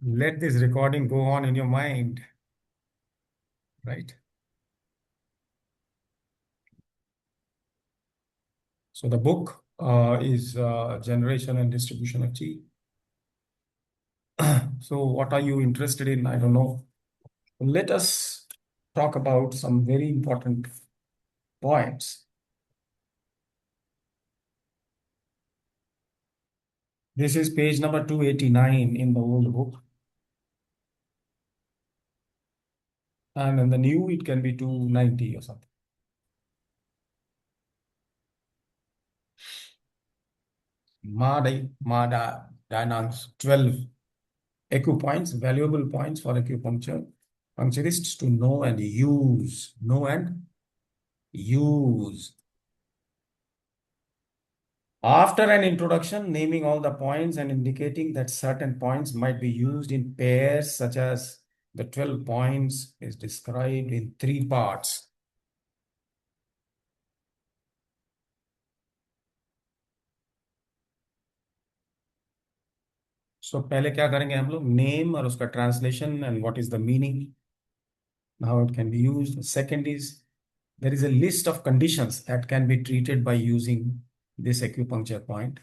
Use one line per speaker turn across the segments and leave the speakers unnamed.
Let this recording go on in your mind, right? So the book is Generation and Distribution of Chi. So what are you interested in? I don't know. Let us talk about some very important points. This is page number 289 in the old book. And in the new, it can be 290 or something. Mada Dynamics 12 acupoints, valuable points for acupuncture puncturists to know and use. Know and use. After an introduction, naming all the points and indicating that certain points might be used in pairs, such as the 12 points is described in 3 parts. So पहले क्या करेंगे हम लोग name और उसका translation and what is the meaning how it can be used. Second is there is a list of conditions that can be treated by using this acupuncture point.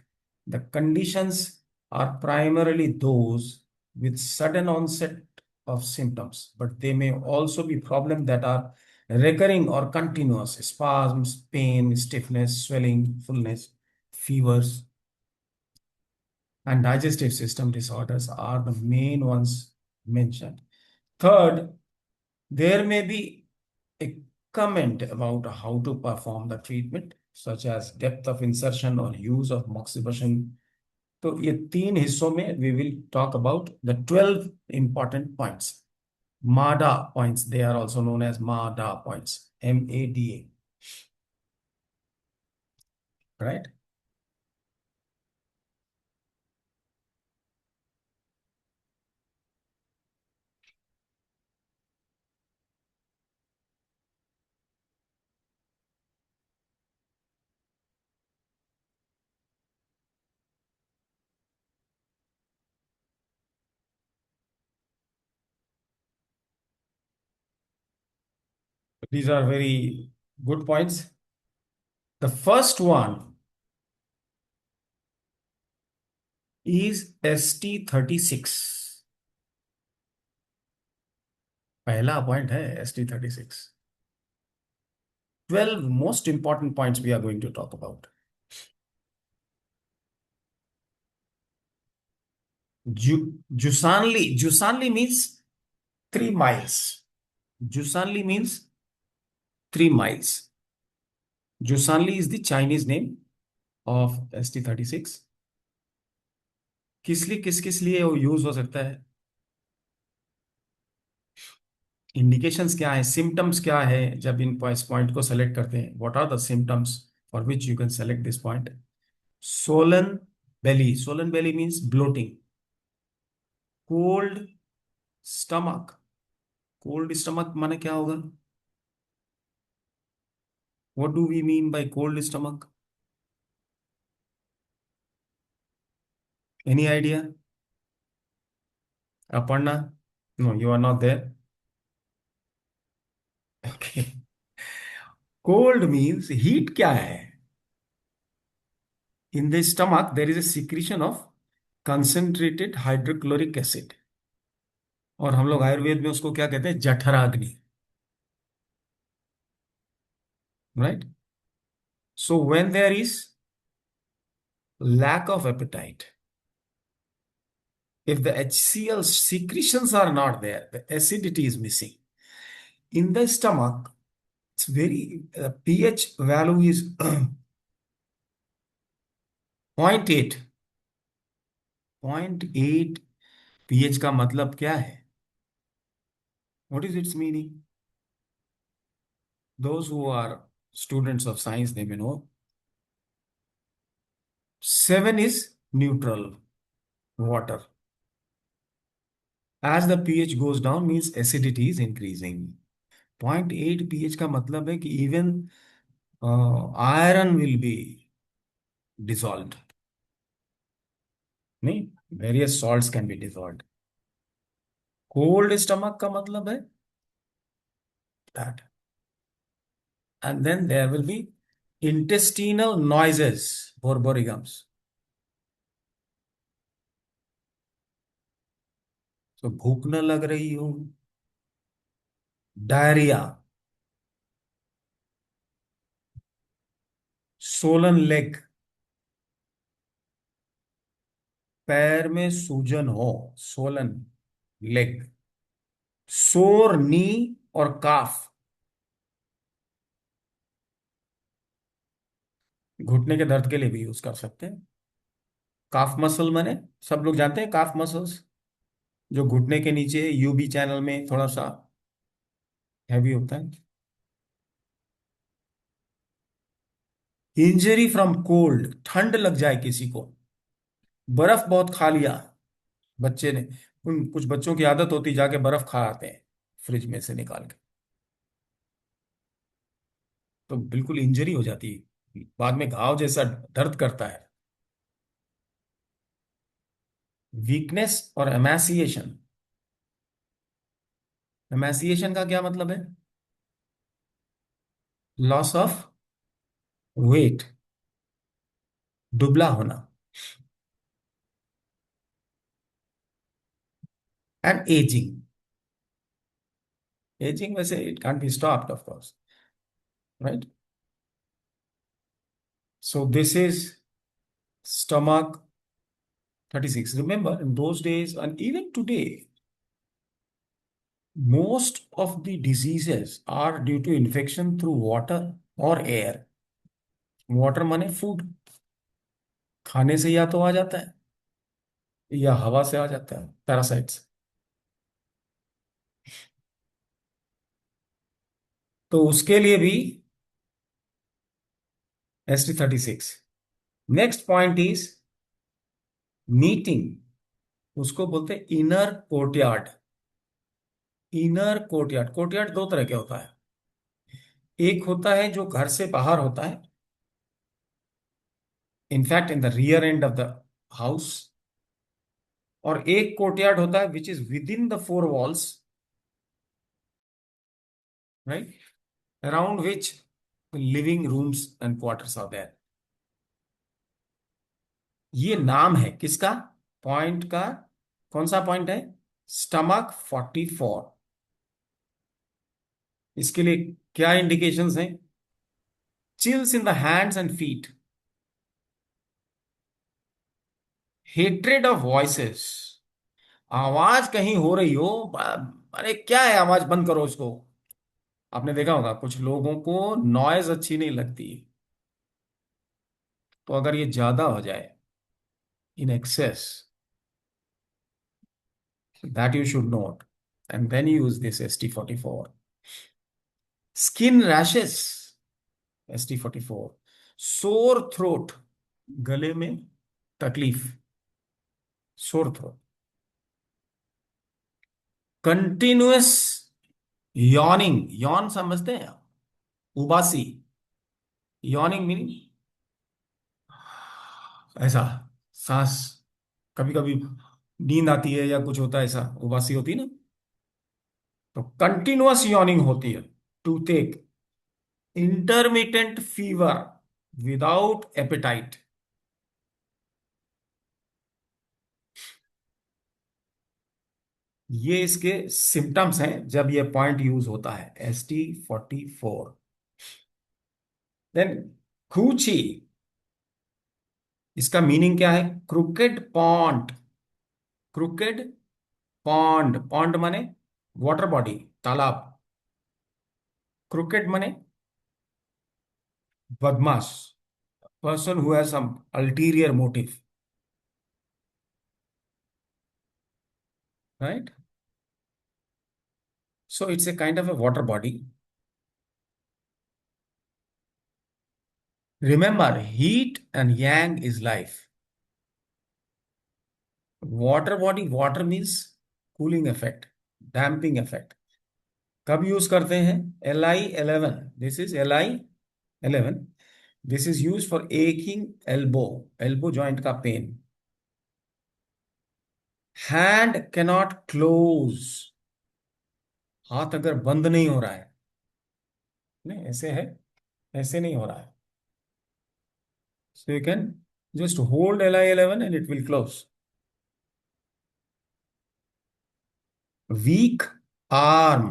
The conditions are primarily those with sudden onset of symptoms, but they may also be problems that are recurring or continuous: spasms, pain, stiffness, swelling, fullness, fevers, and digestive system disorders are the main ones mentioned. Third, there may be a comment about how to perform the treatment, such as depth of insertion or use of moxibustion. तो ये 3 हिस्सों में we will talk about the 12 important points. MADA points, they are also known as MADA points, MADA, right? These are very good points. The first one is ST36. पहला point है ST36. 12 most important points we are going to talk about. Jusanli means 3 miles. Jusanli means 3 miles. Jusanli is the Chinese name of ST36. किस लिए वो use हो सकता है? Indications क्या है, सिम्टम्स क्या है जब इन पॉइंट को सेलेक्ट करते हैं? What are the symptoms for which you can select this point? Swollen belly means bloating. Cold stomach. Cold stomach माने क्या होगा? What do we mean by cold stomach? Any idea? Aparna? No, you are not there. Okay. Cold means heat क्या है? In the stomach there is a secretion of concentrated hydrochloric acid, और हम लोग आयुर्वेद में उसको क्या कहते हैं? जठराग्नि, right? So when there is lack of appetite, if the HCl secretions are not there, the acidity is missing in the stomach. It's very pH value is 0.8. 0.8 pH का मतलब क्या है? What is its meaning? Those who are students of science, they may know. 7 is neutral water. As the pH goes down means acidity is increasing. 0.8 pH का मतलब है कि even iron will be dissolved. नहीं, various salts can be dissolved. Cold stomach का मतलब है that, and then there will be intestinal noises, borborygms. तो भूख न लग रही हो, डायरिया, सोलन लेग, पैर में सूजन हो, सोलन लेग, सोर नी और काफ, घुटने के दर्द के लिए भी यूज कर सकते हैं। काफ मसल माने, सब लोग जानते हैं काफ मसल्स, जो घुटने के नीचे यूबी चैनल में थोड़ा सा हैवी होता है। इंजरी फ्रॉम कोल्ड, ठंड लग जाए किसी को, बर्फ बहुत खा लिया बच्चे ने, उन कुछ बच्चों की आदत होती जाके बर्फ खा आते हैं फ्रिज में से निकाल के, तो बिल्कुल इंजरी हो जाती है, बाद में घाव जैसा दर्द करता है। वीकनेस और एमेसिएशन, एमेसिएशन का क्या मतलब है? लॉस ऑफ वेट, दुबला होना, एंड एजिंग। एजिंग वैसे it can't be stopped of course, right? So this is stomach 36. Remember, in those days and even today, most of the diseases are due to infection through water or air. Water माने food, खाने से या तो आ जाता है या हवा से आ जाता है, पैरासाइट्स। तो उसके लिए भी ST36। Next point is meeting, उसको बोलते हैं inner courtyard. Inner courtyard, courtyard दो तरह के होता है, एक होता है जो घर से बाहर होता है, in fact in the rear end of the house, और एक कोर्टयार्ड होता है which is within the four walls, right, around which living rooms and quarters are there. ये नाम है किसका, पॉइंट का? कौन सा पॉइंट है? स्टमक 44। इसके लिए क्या इंडिकेशंस हैं? Chills in the hands and feet, hatred of voices, आवाज कहीं हो रही हो, अरे क्या है, आवाज बंद करो इसको। आपने देखा होगा कुछ लोगों को नॉइज अच्छी नहीं लगती, तो अगर ये ज्यादा हो जाए, in excess, that you should note, and then use this ST44. Skin rashes, ST44. Sore throat, गले में तकलीफ, sore throat. Continuous yawning, yawn समझते हैं आप? उबासी, yawning मीनिंग ऐसा, सांस, कभी कभी नींद आती है या कुछ होता है ऐसा, उबासी होती है ना, तो कंटिन्यूअस यॉर्निंग होती है। Toothache, intermittent fever without appetite, ये इसके सिम्टम्स हैं जब ये पॉइंट यूज होता है, ST44। देन खूची, इसका मीनिंग क्या है? Crooked pond, crooked pond, pond माने वाटर बॉडी, तालाब, क्रुकेड माने बदमाश, person who has some ulterior motive, right? So it's a kind of a water body. Remember, heat and yang is life. Water body, water means cooling effect, damping effect. कब use करते हैं? LI11, this is LI11, this is use for aching elbow, elbow joint का pain. Hand cannot close, हाथ अगर बंद नहीं हो रहा है, नहीं ऐसे है, ऐसे नहीं हो रहा है, so you can just hold Li11 and it will close. Weak arm,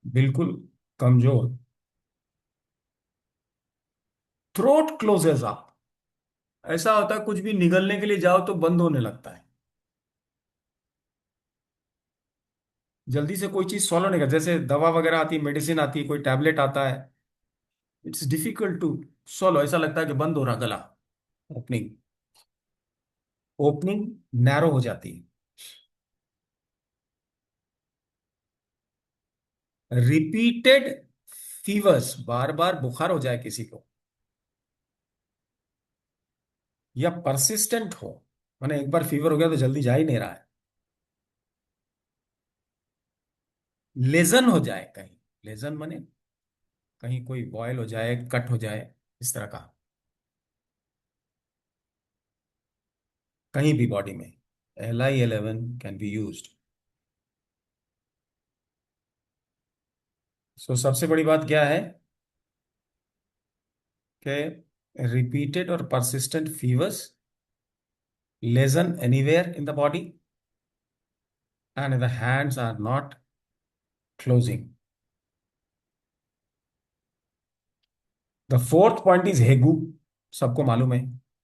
बिल्कुल कमजोर. थ्रोट क्लोजेस अप, ऐसा होता है कुछ भी निगलने के लिए जाओ तो बंद होने लगता है, जल्दी से कोई चीज सॉल्व नहीं कर, जैसे दवा वगैरह आती है, मेडिसिन आती है, कोई टैबलेट आता है, इट्स डिफिकल्ट टू सॉल्व, ऐसा लगता है कि बंद हो रहा गला. ओपनिंग, ओपनिंग नैरो हो जाती है. रिपीटेड फीवर्स, बार बार बुखार हो जाए किसी को, या परसिस्टेंट हो, माने एक बार फीवर हो गया तो जल्दी जा ही नहीं रहा है. लेजन हो जाए कहीं, लेजन माने कहीं कोई बॉयल हो जाए, कट हो जाए, इस तरह का, कहीं भी बॉडी में. Li11 can be used. सो सबसे बड़ी बात क्या है कि रिपीटेड और persistent fevers, lesion anywhere in the body, and the hands are not closing. The fourth point is Hegu. सबको मालूम है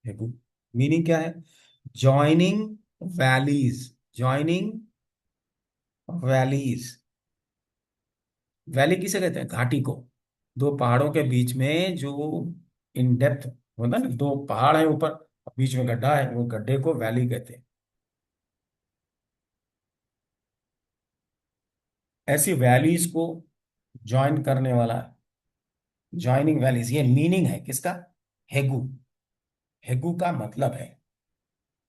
हेगू मीनिंग क्या है? Joining valleys, joining valleys. Valley किसे कहते हैं? घाटी को. दो पहाड़ों के बीच में जो इन डेप्थ होता है ना, दो पहाड़ है ऊपर, बीच में गड्ढा है, वो गड्ढे को वैली कहते हैं. ऐसी वैलीज को ज्वाइन करने वाला, ज्वाइनिंग वैलीज, ये मीनिंग है किसका? हेगू. हेगू का मतलब है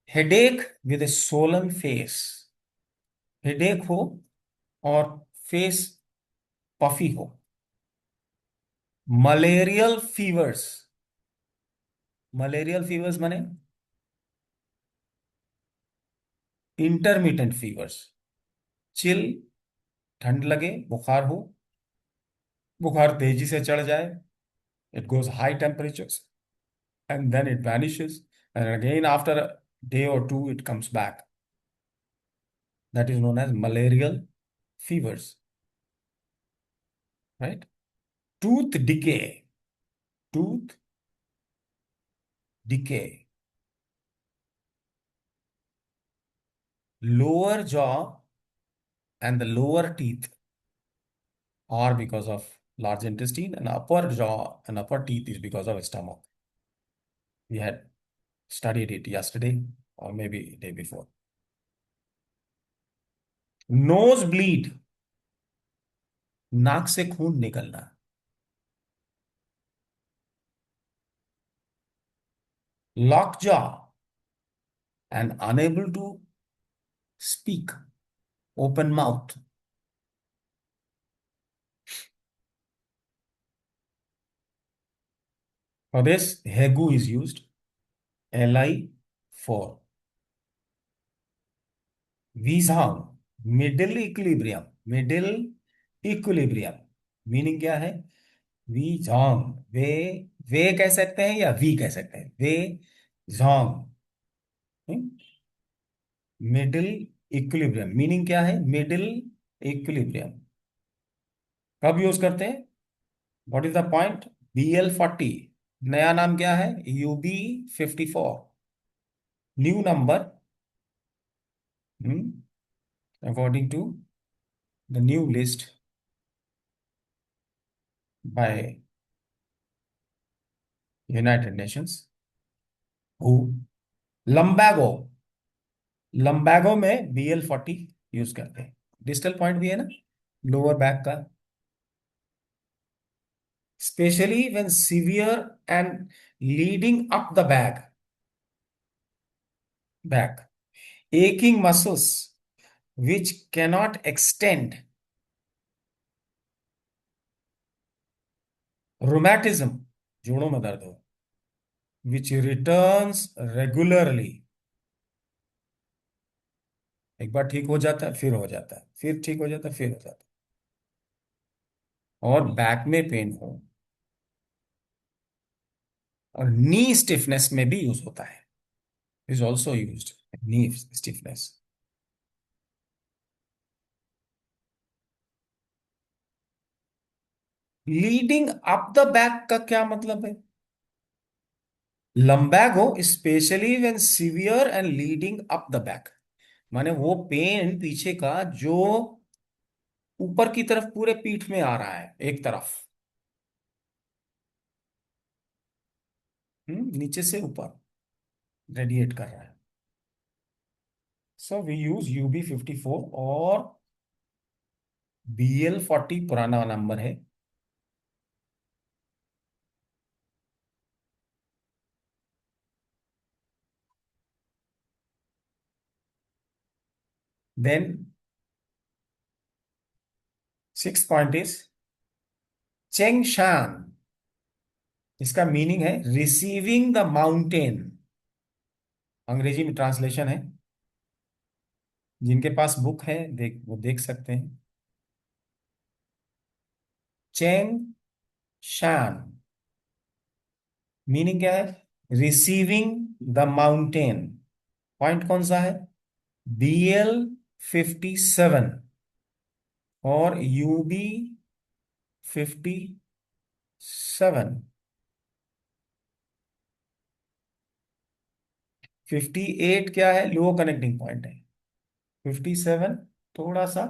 headache with a swollen face, headache हो और फेस पफी हो. मलेरियल फीवर्स, मलेरियल फीवर्स माने इंटरमिटेंट फीवर्स, चिल, ठंड लगे, बुखार हो, बुखार तेजी से चढ़ जाए, it goes high temperatures and then it vanishes, and again after a day or two it comes back. That is known as malarial fevers, right? Tooth decay, tooth decay, lower jaw and the lower teeth are because of large intestine, and upper jaw and upper teeth is because of stomach. We had studied it yesterday or maybe day before. Nose bleed, नाक से खून निकलना. Lockjaw and unable to speak, open mouth. For this, Hegu is used. Li4. Wisdom, middle equilibrium, middle equilibrium. Meaning क्या है? We Jong, वे कह सकते हैं या वी कह सकते हैं, Weizhong. Middle equilibrium meaning क्या है? Middle equilibrium. कब यूज करते हैं? What is the point? BL40. नया नाम क्या है? UB54. New number, according to the new list by United Nations. Who? Lumbago, lumbago में BL40 यूज करते हैं. डिस्टल पॉइंट भी है ना लोअर बैक का, specially when severe and leading up the back, aching muscles which cannot extend, rheumatism, जोड़ों में दर्द हो, which returns regularly, एक बार ठीक हो जाता है फिर हो जाता है, फिर ठीक हो जाता है फिर हो जाता है। और बैक में पेन हो, और नी स्टिफनेस में भी यूज होता है, is also use, knee stiffness. Leading up the back का क्या मतलब है? लंबैक हो, specially when severe and leading up the back, माने वो पेन पीछे का जो ऊपर की तरफ पूरे पीठ में आ रहा है एक तरफ, नीचे से ऊपर रेडिएट कर रहा है। सो वी यूज UB54 और BL40 पुराना नंबर है। Then six point is Chengshan. इसका मीनिंग है रिसीविंग द माउंटेन, अंग्रेजी में ट्रांसलेशन है। जिनके पास बुक है देख वो देख सकते हैं। चेंग शान, मीनिंग क्या है? Receiving the mountain. पॉइंट कौन सा है? BL57 और UB57। 58 क्या है? लो कनेक्टिंग पॉइंट है। 57 थोड़ा सा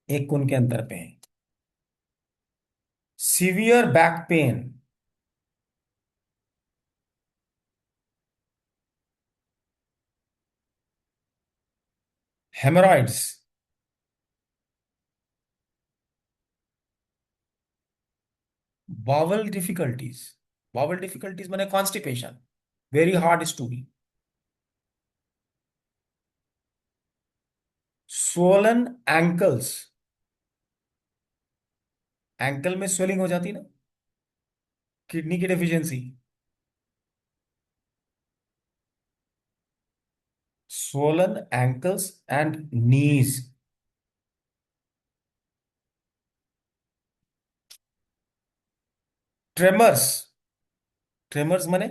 एक कोण के अंतर पे है। Severe back pain, hemorrhoids, bowel difficulties. Bowel difficulties माने constipation, very hard stool. Swollen ankles, ankle में स्वेलिंग हो जाती है ना, किडनी की deficiency. Swollen ankles and knees. Tremors, tremors माने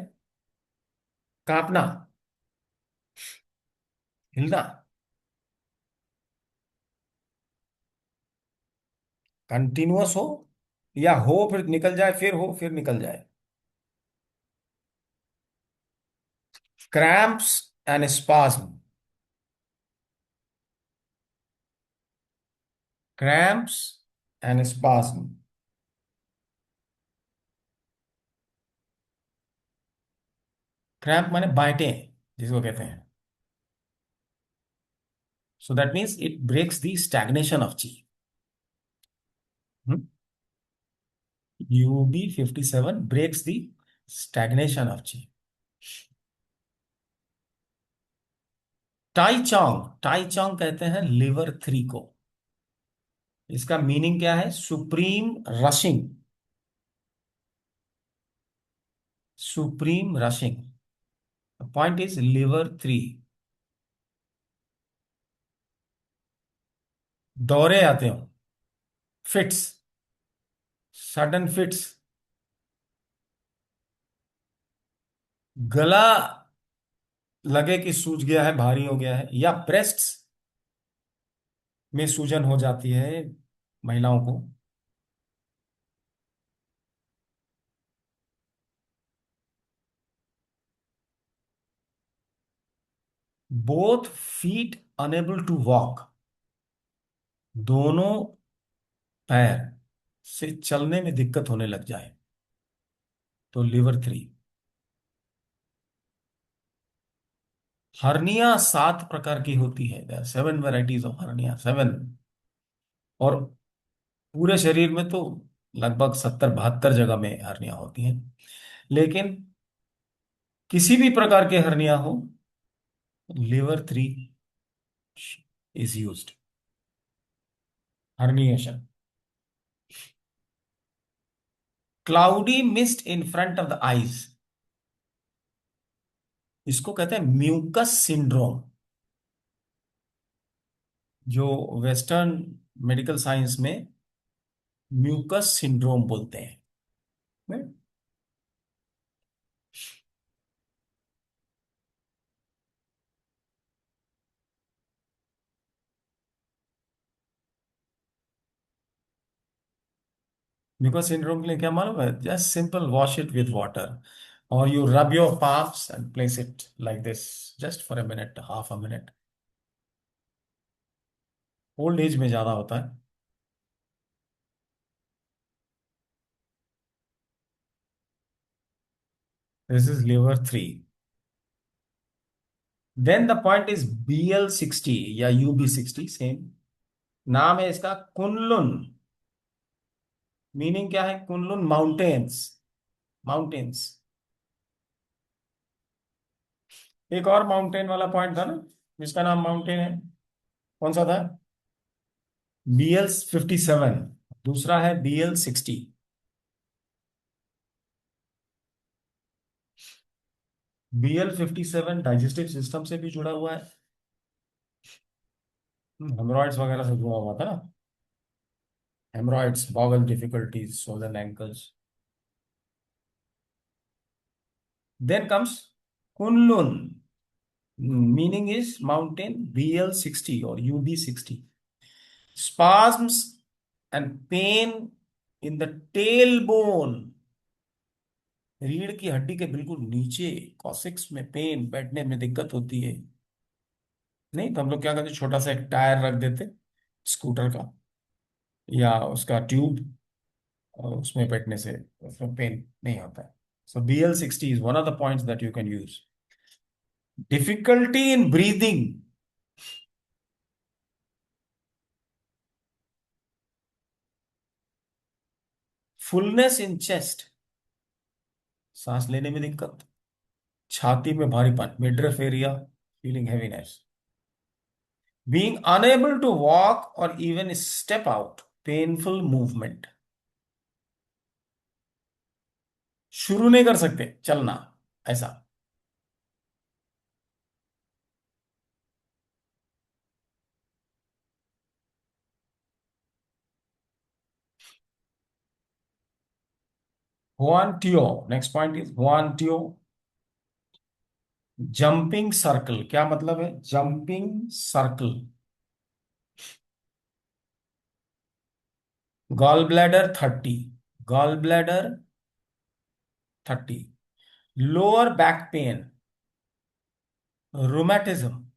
कांपना, हिलना। कंटिन्यूअस हो या हो फिर निकल जाए, फिर हो फिर निकल जाए। Cramps and spasm, cramps and spasm. Cramp माने बांटें जिसको कहते हैं। So that means it breaks the stagnation of chi. UB57 breaks the stagnation of chi. Taichong कहते हैं लिवर 3 को। इसका मीनिंग क्या है? Supreme rushing, supreme rushing. Point is liver 3। दौरे आते हो, फिट्स, सडन फिट्स। गला लगे कि सूज गया है, भारी हो गया है, या ब्रेस्ट्स में सूजन हो जाती है महिलाओं को। Both feet unable to walk, दोनों पैर से चलने में दिक्कत होने लग जाए तो लिवर 3। हर्निया 7 प्रकार की होती है, 7 वैरायटीज ऑफ हर्निया, 7। और पूरे शरीर में तो लगभग 70-72 जगह में हर्निया होती हैं। लेकिन किसी भी प्रकार के हर्निया हो, liver 3 is used. Herniation. Cloudy mist in front of the eyes, इसको कहते हैं म्यूकस सिंड्रोम। जो वेस्टर्न मेडिकल साइंस में म्यूकस सिंड्रोम बोलते हैं। म्यूकस सिंड्रोम के लिए क्या मालूम है? Just simple wash it with water और you rub your palms and place it like this just for a minute, half a minute. Old age में ज्यादा होता है। This is liver 3। Then the point is BL60 या UB60 same. नाम है इसका Kunlun. Meaning क्या है? Kunlun mountains. माउंटेन्स। एक और माउंटेन वाला पॉइंट था ना जिसका नाम माउंटेन है, कौन सा था? BL57। दूसरा है BL60। BL57 डाइजेस्टिव सिस्टम से भी जुड़ा हुआ है। हेमरॉइड्स वगैरह से जुड़ा हुआ था ना। Haemorrhoids, bowel difficulties, swollen ankles। Then comes Kunlun. Meaning is mountain BL60 और UB60। Spasms and pain in the tailbone। रीढ़ की हड्डी के बिल्कुल नीचे कॉसिक्स में पेन, बैठने में दिक्कत होती है। नहीं तो हम लोग क्या करते, छोटा सा एक टायर रख देते स्कूटर का या उसका ट्यूब, और उसमें बैठने से उसमें पेन नहीं होता है। So BL60 is one of the points that you can use. Difficulty in breathing. Fullness in chest, सांस लेने में दिक्कत। छाती में भारीपन, midriff area, feeling heaviness. Being unable to walk or even step out, painful movement। शुरू नहीं कर सकते चलना, ऐसा। Huantiao. Next point is Huantiao. Jumping circle, क्या मतलब है jumping circle? Gall bladder 30। Gall bladder 30। Lower back pain, rheumatism,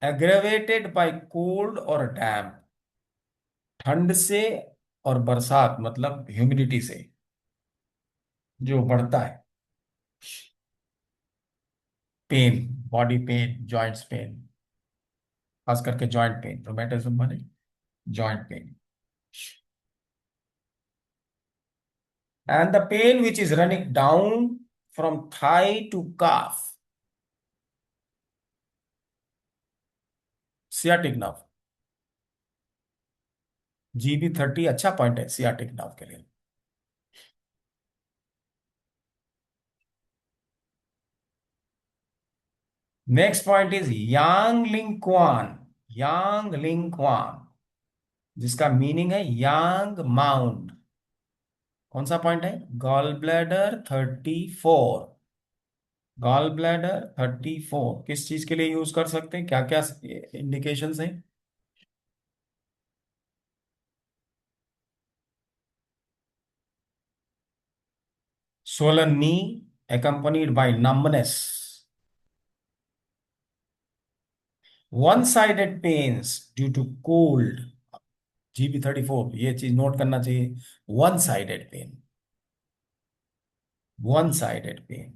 aggravated by cold और डैम्प। ठंड से और बरसात मतलब ह्यूमिडिटी से जो बढ़ता है। Pain, body pain, joints pain, खास करके जॉइंट पेन, रोमेटिज्म माने joint pain. And the pain which is running down from thigh to calf, sciatic nerve. GB30 अच्छा पॉइंट है सियाटिक नर्व के लिए। नेक्स्ट पॉइंट इज यांग लिंग क्वान। यांग लिंग Kuan जिसका मीनिंग है यांग माउंड। कौन सा पॉइंट है? Gall bladder 34। गॉल ब्लैडर 34 किस चीज के लिए यूज कर सकते हैं, क्या क्या इंडिकेशंस हैं? Swollen knee accompanied by numbness. One-sided pains due to cold। GB34 ये चीज नोट करना चाहिए। One sided pain, one sided pain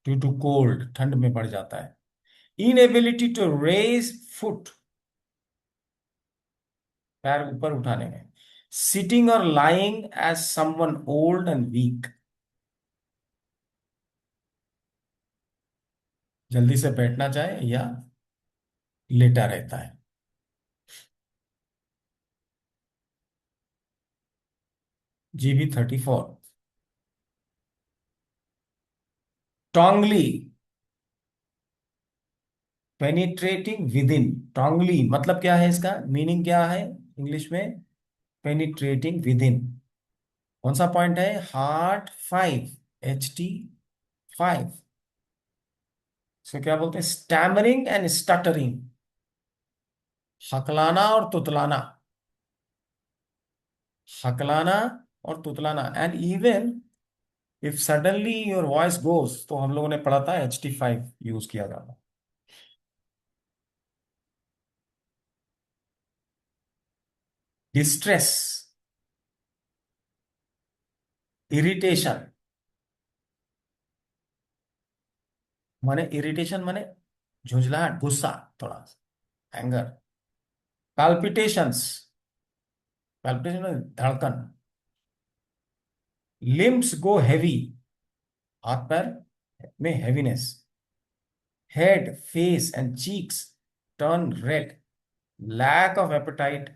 due to cold, ठंड में बढ़ जाता है। इनएबिलिटी टू रेज फुट, पैर ऊपर उठाने में। सिटिंग और lying as someone old and weak, जल्दी से बैठना चाहे या लेटा रहता है। GB34। Tongli, penetrating with in strongly मतलब क्या है, इसका मीनिंग क्या है इंग्लिश में? Penetrating with in. कौन सा पॉइंट है? Heart 5, HT5। इसको क्या बोलते हैं? स्टैमरिंग एंड स्टटरिंग, हकलाना और तुतलाना। हकलाना और तुतलाना। And even if suddenly your voice goes, तो हम लोगों ने पढ़ा था HT5 यूज किया जाता। डिस्ट्रेस, इरिटेशन, माने इरिटेशन माने झुंझलाहट, गुस्सा, थोड़ा एंगर। पाल्पिटेशंस, पाल्पिटेशन में धड़कन। लिम्स गो हैवी, हाथ पैर में heaviness. Head, face and cheeks turn red. Lack of appetite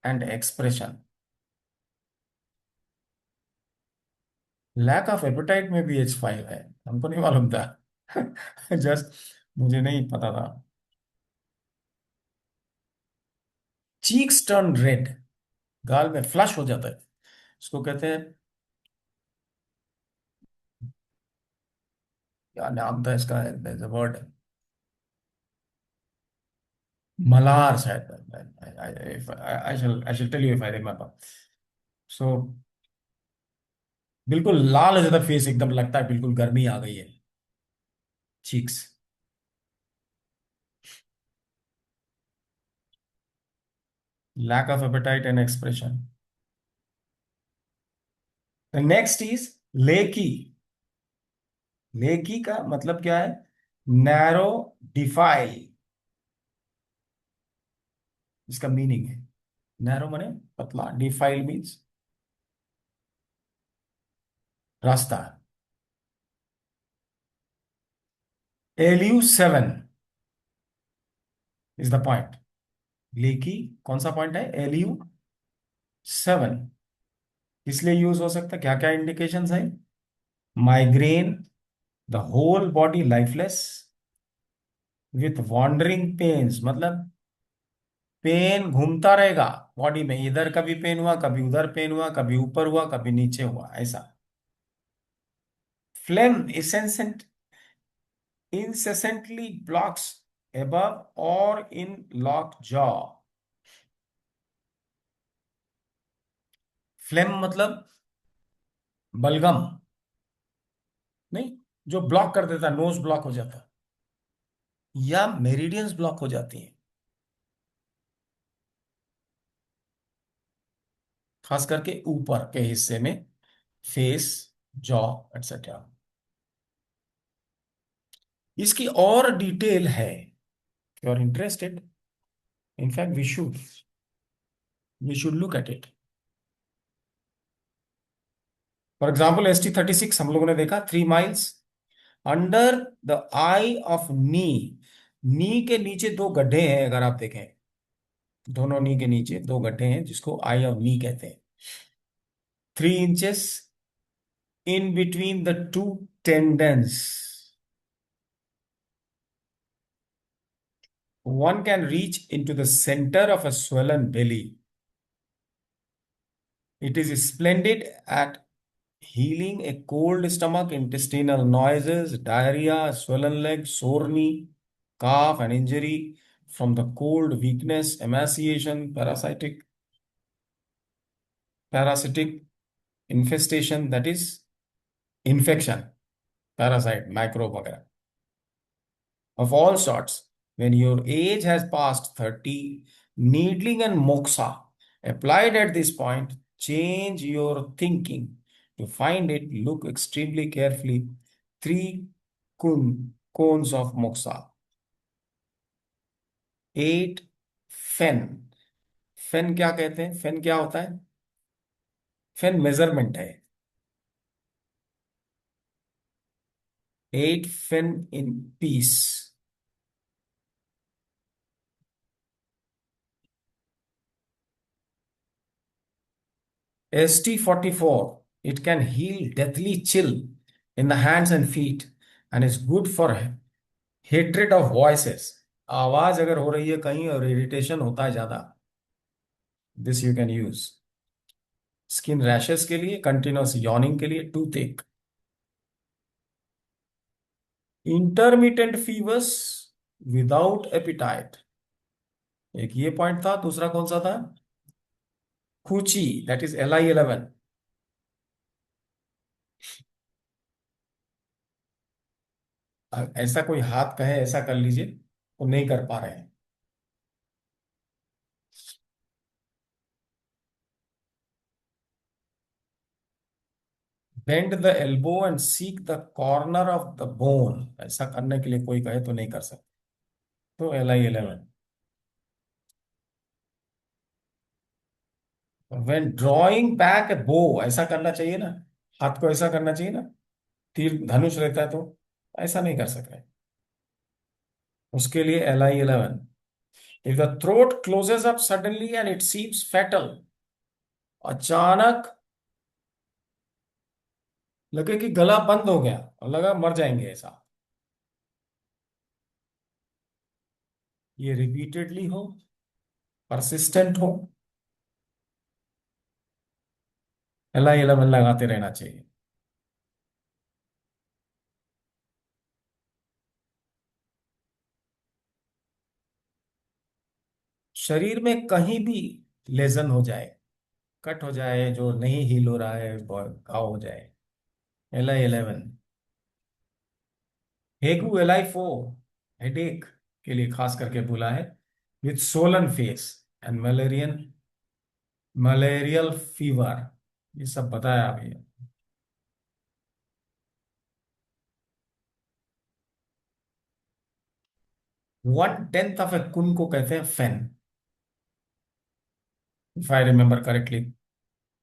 and expression. Lack of appetite में भी H5 है, हमको नहीं मालूम था। जस्ट मुझे नहीं पता था। चीक्स टर्न रेड, गाल में फ्लश हो जाता है, इसको कहते हैं, क्या नाम था इसका, वर्ड, मलार शायद। I shall tell you if I remember. So बिल्कुल लाल हो जाता फेस, एकदम लगता है बिल्कुल गर्मी आ गई है। Cheeks. Lack of appetite and expression. The next is Lieque. Lieque का मतलब क्या है? नैरो डिफाइल, इसका मीनिंग है। नैरो माने पतला, डिफाइल मीन्स रास्ता। LU7 is the point. लेकी कौन सा पॉइंट है? LU7 इसलिए यूज हो सकता है, क्या क्या इंडिकेशंस है? Migraine, the whole body lifeless with wandering pains, मतलब पेन घूमता रहेगा बॉडी में, इधर कभी पेन हुआ, कभी उधर पेन हुआ, कभी ऊपर हुआ, कभी नीचे हुआ, ऐसा। Flame incessantly blocks above or in locked jaw। Flame मतलब बलगम नहीं, जो ब्लॉक कर देता है, नोज ब्लॉक हो जाता है, या मेरिडियंस ब्लॉक हो जाती हैं, खास करके ऊपर के हिस्से में, फेस, जॉ, एटसेट्रा। इसकी और डिटेल है, you are interested, in fact we should look at it. For example ST36 हम लोगों ने देखा, 3 miles under the eye of knee. Knee के नीचे दो गड्ढे हैं, अगर आप देखें, दोनों नी के नीचे दो गड्ढे हैं जिसको आई ऑफ नी कहते हैं। 3 inches in between the two tendons, one can reach into the center of a swollen belly. It is splendid at healing a cold stomach, intestinal noises, diarrhea, swollen leg, sore knee, cough, and injury from the cold, weakness, emaciation, parasitic infestation, that is infection, parasite, microbe वगैरह of all sorts. When your age has passed 30, needling and moxa applied at this point change your thinking. To find it, look extremely carefully. Three cones of moxa. 8 फेन। फेन क्या कहते हैं? फेन क्या होता है? फेन measurement है। 8 fen in piece. ST44, it can heal deathly chill in the hands and feet and is good for hatred of voices. आवाज अगर हो रही है कहीं और इरिटेशन होता है ज्यादा, this you can use. Skin rashes के लिए, कंटिन्यूस यॉर्निंग के लिए, टूथ एक। इंटरमिटेंट फीवर्स विदाउट एपिटाइट, एक ये पॉइंट था। दूसरा कौन सा था? खूची, दैट इज LI11। ऐसा कोई हाथ कहे ऐसा कर लीजिए, वो नहीं कर पा रहे हैं। Bend the elbow and seek the corner of the bone, ऐसा करने के लिए कोई कहे तो नहीं कर सकते, तो LI11। वेन ड्रॉइंग बैक ए बो, ऐसा करना चाहिए ना, हाथ को ऐसा करना चाहिए ना, तीर धनुष रहता है तो ऐसा नहीं कर सकते, उसके लिए LI11। If the throat closes up suddenly and it seems fatal, अचानक लगे कि गला बंद हो गया और लगा मर जाएंगे, ऐसा, ये रिपीटेडली हो, परसिस्टेंट हो, LI11 लगाते रहना चाहिए। शरीर में कहीं भी लेजन हो जाए, कट हो जाए जो नहीं हील हो रहा है, घाव हो जाए, LI11। हेगू LI4 हेडेक के लिए खास करके बोला है, with Solan face and malarial fever, ये सब बताया अभी। 1/10 ऑफ ए कुन को कहते हैं fen, if I remember correctly.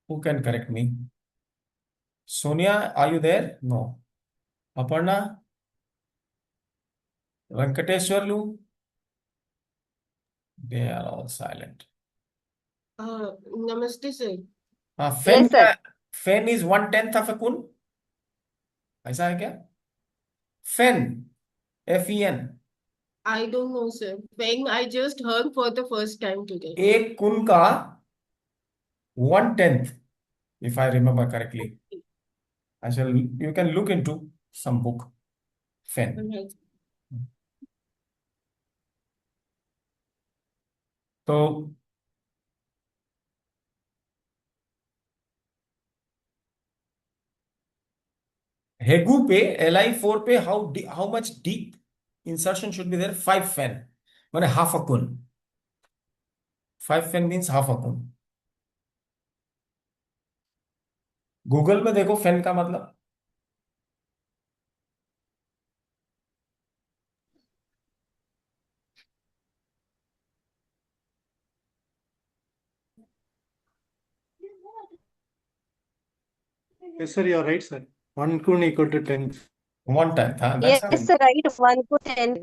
Who can correct me? Sonia, are you there? No. Aparna? Venkateswarlu? They are all silent.
नमस्ते सर।
हाँ, फेन
यस
क्या?
Sir.
Fen is 1/10 of a cun, ऐसा है क्या? फेन, FEN।
I don't know, sir. When I just heard for the first time today.
एक कुन का 1/10, if I remember correctly. I shall, you can look into some book, Fen.
Alright.
तो हेगू पे, LI4 पे, how much deep insertion should be there? 5 fen, माने half अ कुन। 5 फेन means half a कुन। Google में देखो फेन का मतलब।
Yes, sir, you're right, sir. 1 kun equal to 10.
1/10, हाँ, that's
yes sir, right, 1 to 10।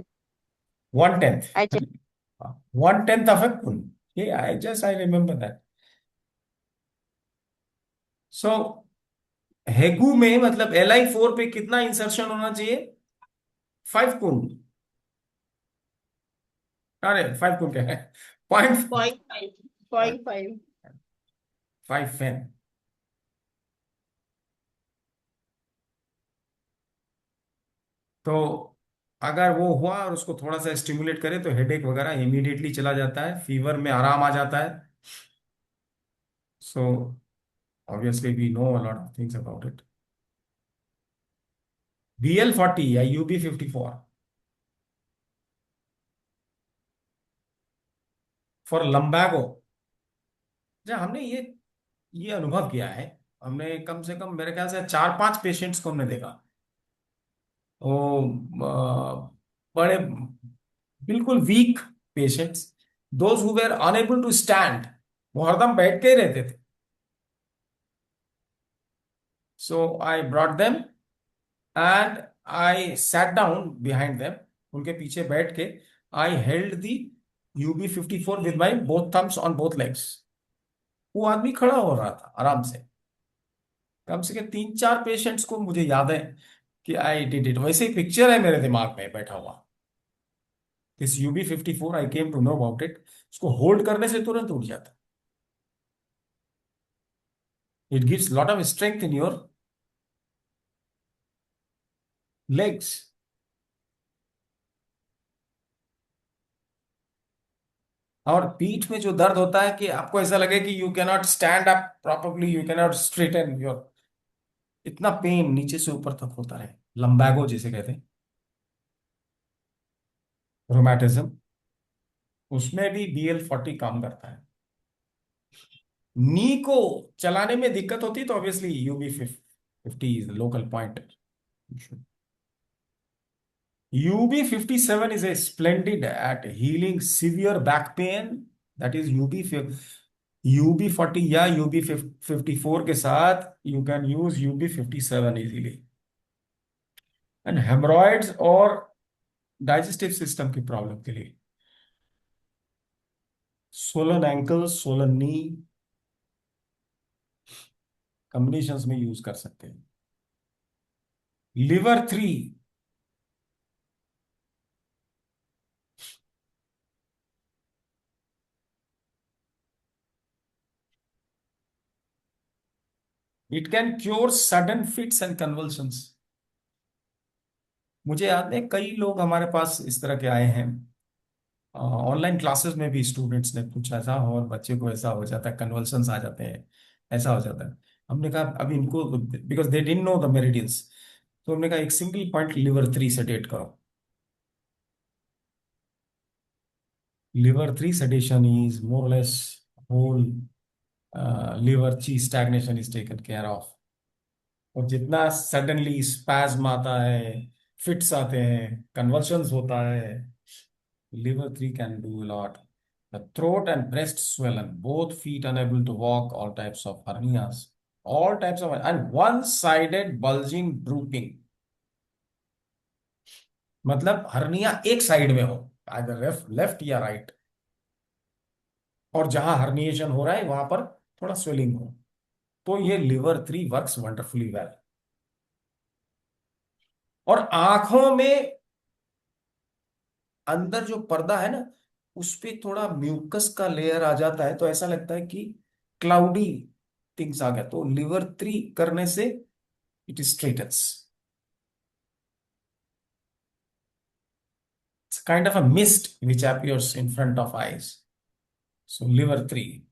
1/10।
I check.
1/10 of a cun, ये I remember that. सो हेगू में मतलब LI4 पे कितना इंसर्शन होना चाहिए? 5 कुन। अरे 5 कुन क्या है, पॉइंट
0.5. 0.5.
5 फेन। तो अगर वो हुआ और उसको थोड़ा सा स्टिमुलेट करे तो हेडेक वगैरह इमीडिएटली चला जाता है, फीवर में आराम आ जाता है। So obviously we know a lot of things about it. BL40 या UB54 फॉर लंबैगो। जब हमने ये अनुभव किया है, हमने कम से कम मेरे ख्याल से 4-5 पेशेंट्स को हमने देखा, वो बड़े बिल्कुल weak patients, those who were unable to stand, वो हरदम बैठ के ही रहते थे। So I brought them and I sat down behind them, उनके पीछे बैठ के I held the UB54 with my both thumbs on both legs. वो आदमी खड़ा हो रहा था आराम से। कम से कम 3-4 पेशेंट्स को मुझे याद है कि आई डिड इट, वैसे ही पिक्चर है मेरे दिमाग में बैठा हुआ। This UB54 I came to know about it, उसको होल्ड करने से तुरंत उठ जाता है. It gives lot of strength in your legs. और पीठ में जो दर्द होता है कि आपको ऐसा लगे कि you cannot stand up properly, you cannot straighten your, इतना पेन नीचे से ऊपर तक होता है, लंबैगो जिसे कहते हैं, रोमैटिज्म, उसमें भी BL40 काम करता है. नी को चलाने में दिक्कत होती है तो obviously UB50 is local point. UB57 is a splendid at healing severe back pain. That is UB40 या UB54 के साथ you can use UB57 easily. And hemorrhoids और digestive system की प्रॉब्लम के लिए swollen ankle, swollen knee combinations में use कर सकते हैं. Liver 3, it can cure sudden fits and convulsions. मुझे याद है कई लोग हमारे पास इस तरह के आए हैं, ऑनलाइन क्लासेस में भी स्टूडेंट्स ने कुछ ऐसा हो और बच्चे को ऐसा हो जाता है, कन्वल्सन्स आ जाते हैं, ऐसा हो जाता है. हमने कहा अभी इनको, because they didn't know the meridians, तो हमने कहा एक सिंगल पॉइंट लिवर 3 सेडेट करो. Liver 3 sedation is more less whole liver chi stagnation is taken care of. और जितना सडनली स्पैज्म आता है, फिट्स आते हैं, कन्वल्शंस होता है, liver 3 can do a lot. The throat and breast swollen, both feet unable to walk, all types of hernias, all types of, and one-sided bulging drooping. मतलब hernia एक side में हो, either लेफ्ट या right, और जहां herniation हो रहा है वहां पर थोड़ा स्वेलिंग हो, तो ये liver 3 वर्क्स वंडरफुली वेल. और आंखों में अंदर जो पर्दा है ना, उस पे थोड़ा म्यूकस का लेयर आ जाता है, तो ऐसा लगता है कि क्लाउडी थिंग्स आ गया, तो लिवर 3 करने से it straightens. It's kind of a mist which appears in front of eyes. So liver 3.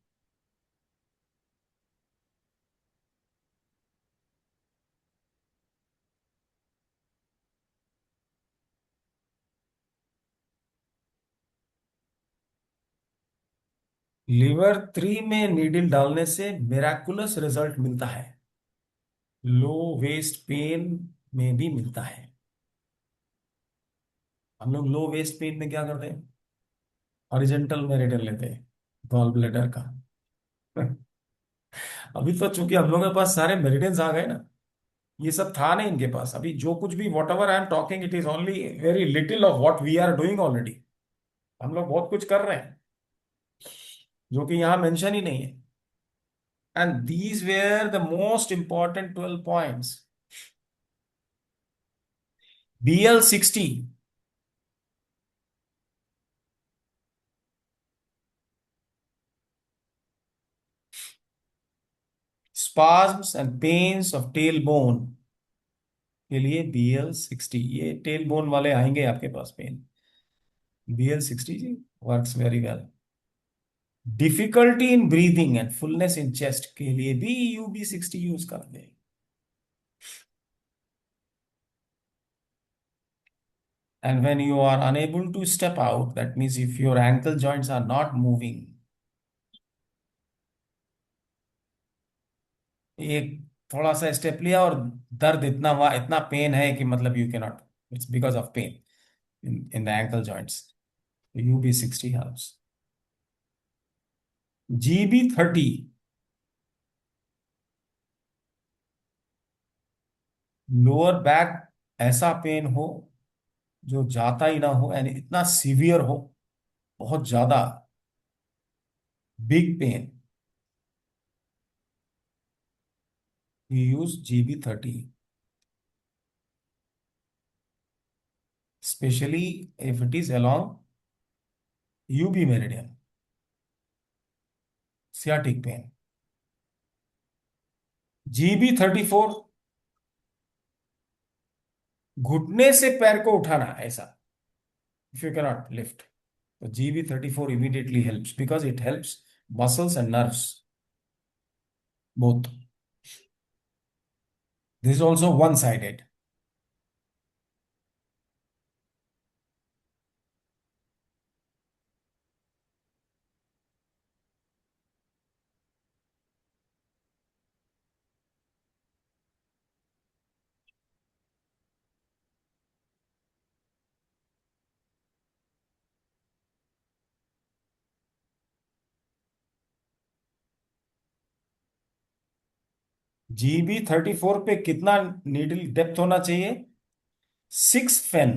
Liver 3 में नीडल डालने से मिराकुलस रिजल्ट मिलता है. लो वेस्ट पेन में भी मिलता है. हम लोग लो वेस्ट पेन में क्या करते हैं, हॉरिजॉन्टल मेरिडियन लेते हैं गॉल ब्लैडर का. अभी तो चूंकि हम लोगों के पास सारे मेरिडियंस आ गए ना, ये सब था नहीं इनके पास. अभी जो कुछ भी whatever I am talking, it is only very little of what we are doing already. हम लोग बहुत कुछ कर रहे हैं जो कि यहां मेंशन ही नहीं है. And these where the most important 12 points. BL60, spasms and pains of tailbone के लिए BL60, ये टेल बोन वाले आएंगे आपके पास पेन, BL60 जी works very well. Difficulty in breathing and fullness in chest के लिए भी UB60 यूज करते हैं. And when you are unable to step out, that means if your ankle joints are not moving, एक थोड़ा सा step लिया और दर्द इतना हुआ, इतना पेन है कि मतलब you can not, it's because of pain in the ankle joints, UB60 helps. GB30, lower back ऐसा पेन हो जो जाता ही ना हो, यानी इतना सीवियर हो, बहुत ज्यादा big pain, you use GB30, especially if it is along UB meridian, sciatic pain. GB34, घुटने से पैर को उठाना, ऐसा, इफ यू कैनॉट लिफ्ट, तो GB34 immediately helps because it helps muscles and nerves both. This is also one-sided. GB34 पे कितना needle depth होना चाहिए? 6 फेन,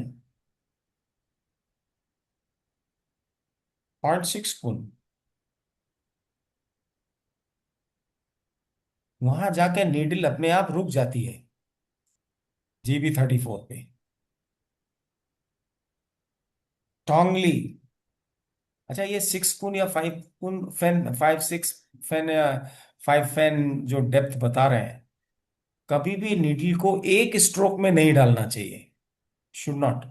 0.6 कून। वहां जाके नीडल अपने आप रुक जाती है GB34 पे। टोंगली, अच्छा ये 6 कून या 5 कून फैन, 5-6 फैन या 5 फैन जो डेप्थ बता रहे हैं, कभी भी नीडल को एक स्ट्रोक में नहीं डालना चाहिए, शुड नॉट।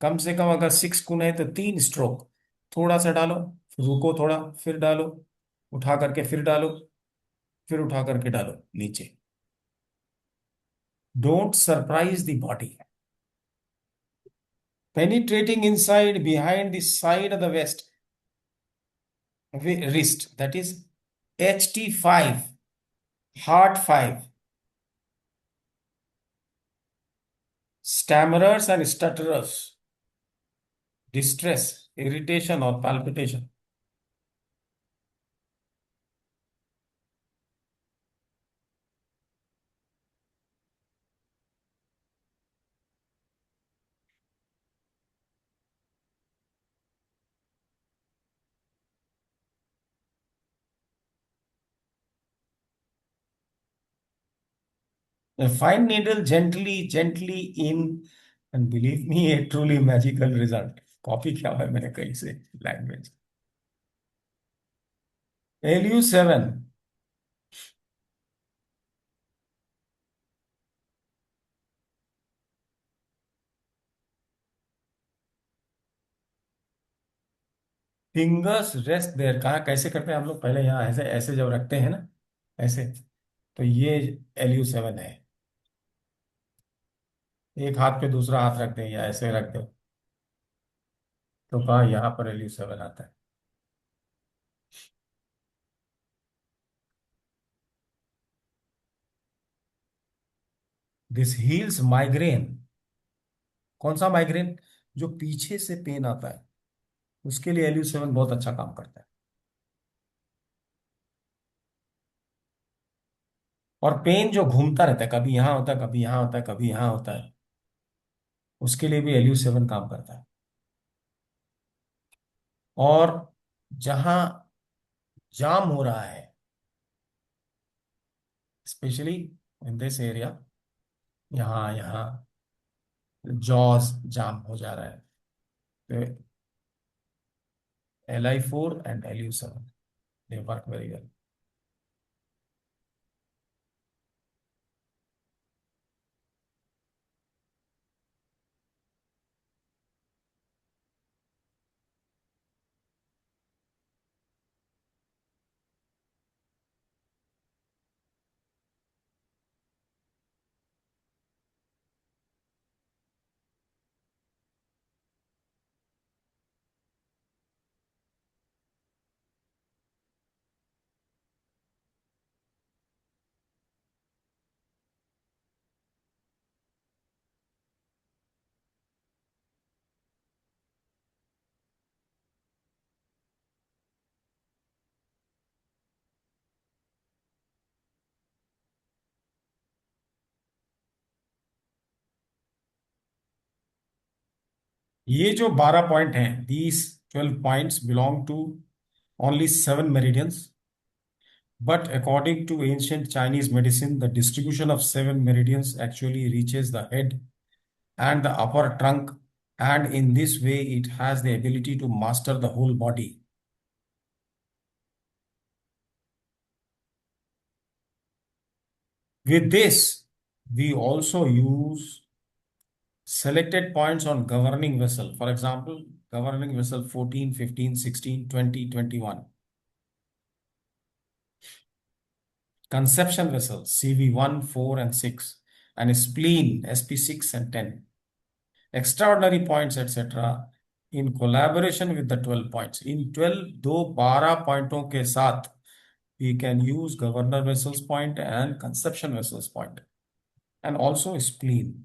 कम से कम अगर 6 कून है तो 3 स्ट्रोक, थोड़ा सा डालो, फिर रुको थोड़ा, फिर डालो, उठा करके फिर डालो, फिर उठा करके डालो नीचे। Don't surprise the body. Penetrating inside behind the side of the wrist, that is HT5, heart 5, stammerers and stutterers, distress, irritation or palpitation. A fine needle gently in, and believe me, a truly magical result. Copy किया हुआ है मैंने कहीं से language. LU7, fingers rest there, कहाँ कैसे करते हैं हम लोग? पहले यहाँ ऐसे ऐसे जब रखते हैं ना, ऐसे, तो ये LU7 है। एक हाथ पे दूसरा हाथ रख दें या ऐसे रख दो, तो कहा यहाँ पर LU7 आता है। This heels migraine. कौन सा माइग्रेन? जो पीछे से पेन आता है, उसके लिए LU7 बहुत अच्छा काम करता है। और पेन जो घूमता रहता है, कभी यहाँ होता है, कभी यहाँ होता है, कभी यहाँ होता है, उसके लिए भी LU7 काम करता है। और जहां जाम हो रहा है, स्पेशली इन दिस एरिया, यहाँ यहाँ जॉज जाम हो जा रहा है, तो Li4 and LU7, they work very well. ये जो 12 पॉइंट हैं, these 12 points belong to only 7 meridians. But according to ancient Chinese medicine, the distribution of 7 meridians actually reaches the head and the upper trunk and in this way it has the ability to master the whole body. With this, we also use selected points on governing vessel. For example, governing vessel 14, 15, 16, 20, 21. Conception vessel CV1, 4, and 6. And spleen SP6 and 10. Extraordinary points, etc. in collaboration with the 12 points. In 12 pointों के साथ we can use governor vessels point and conception vessels point, and also spleen.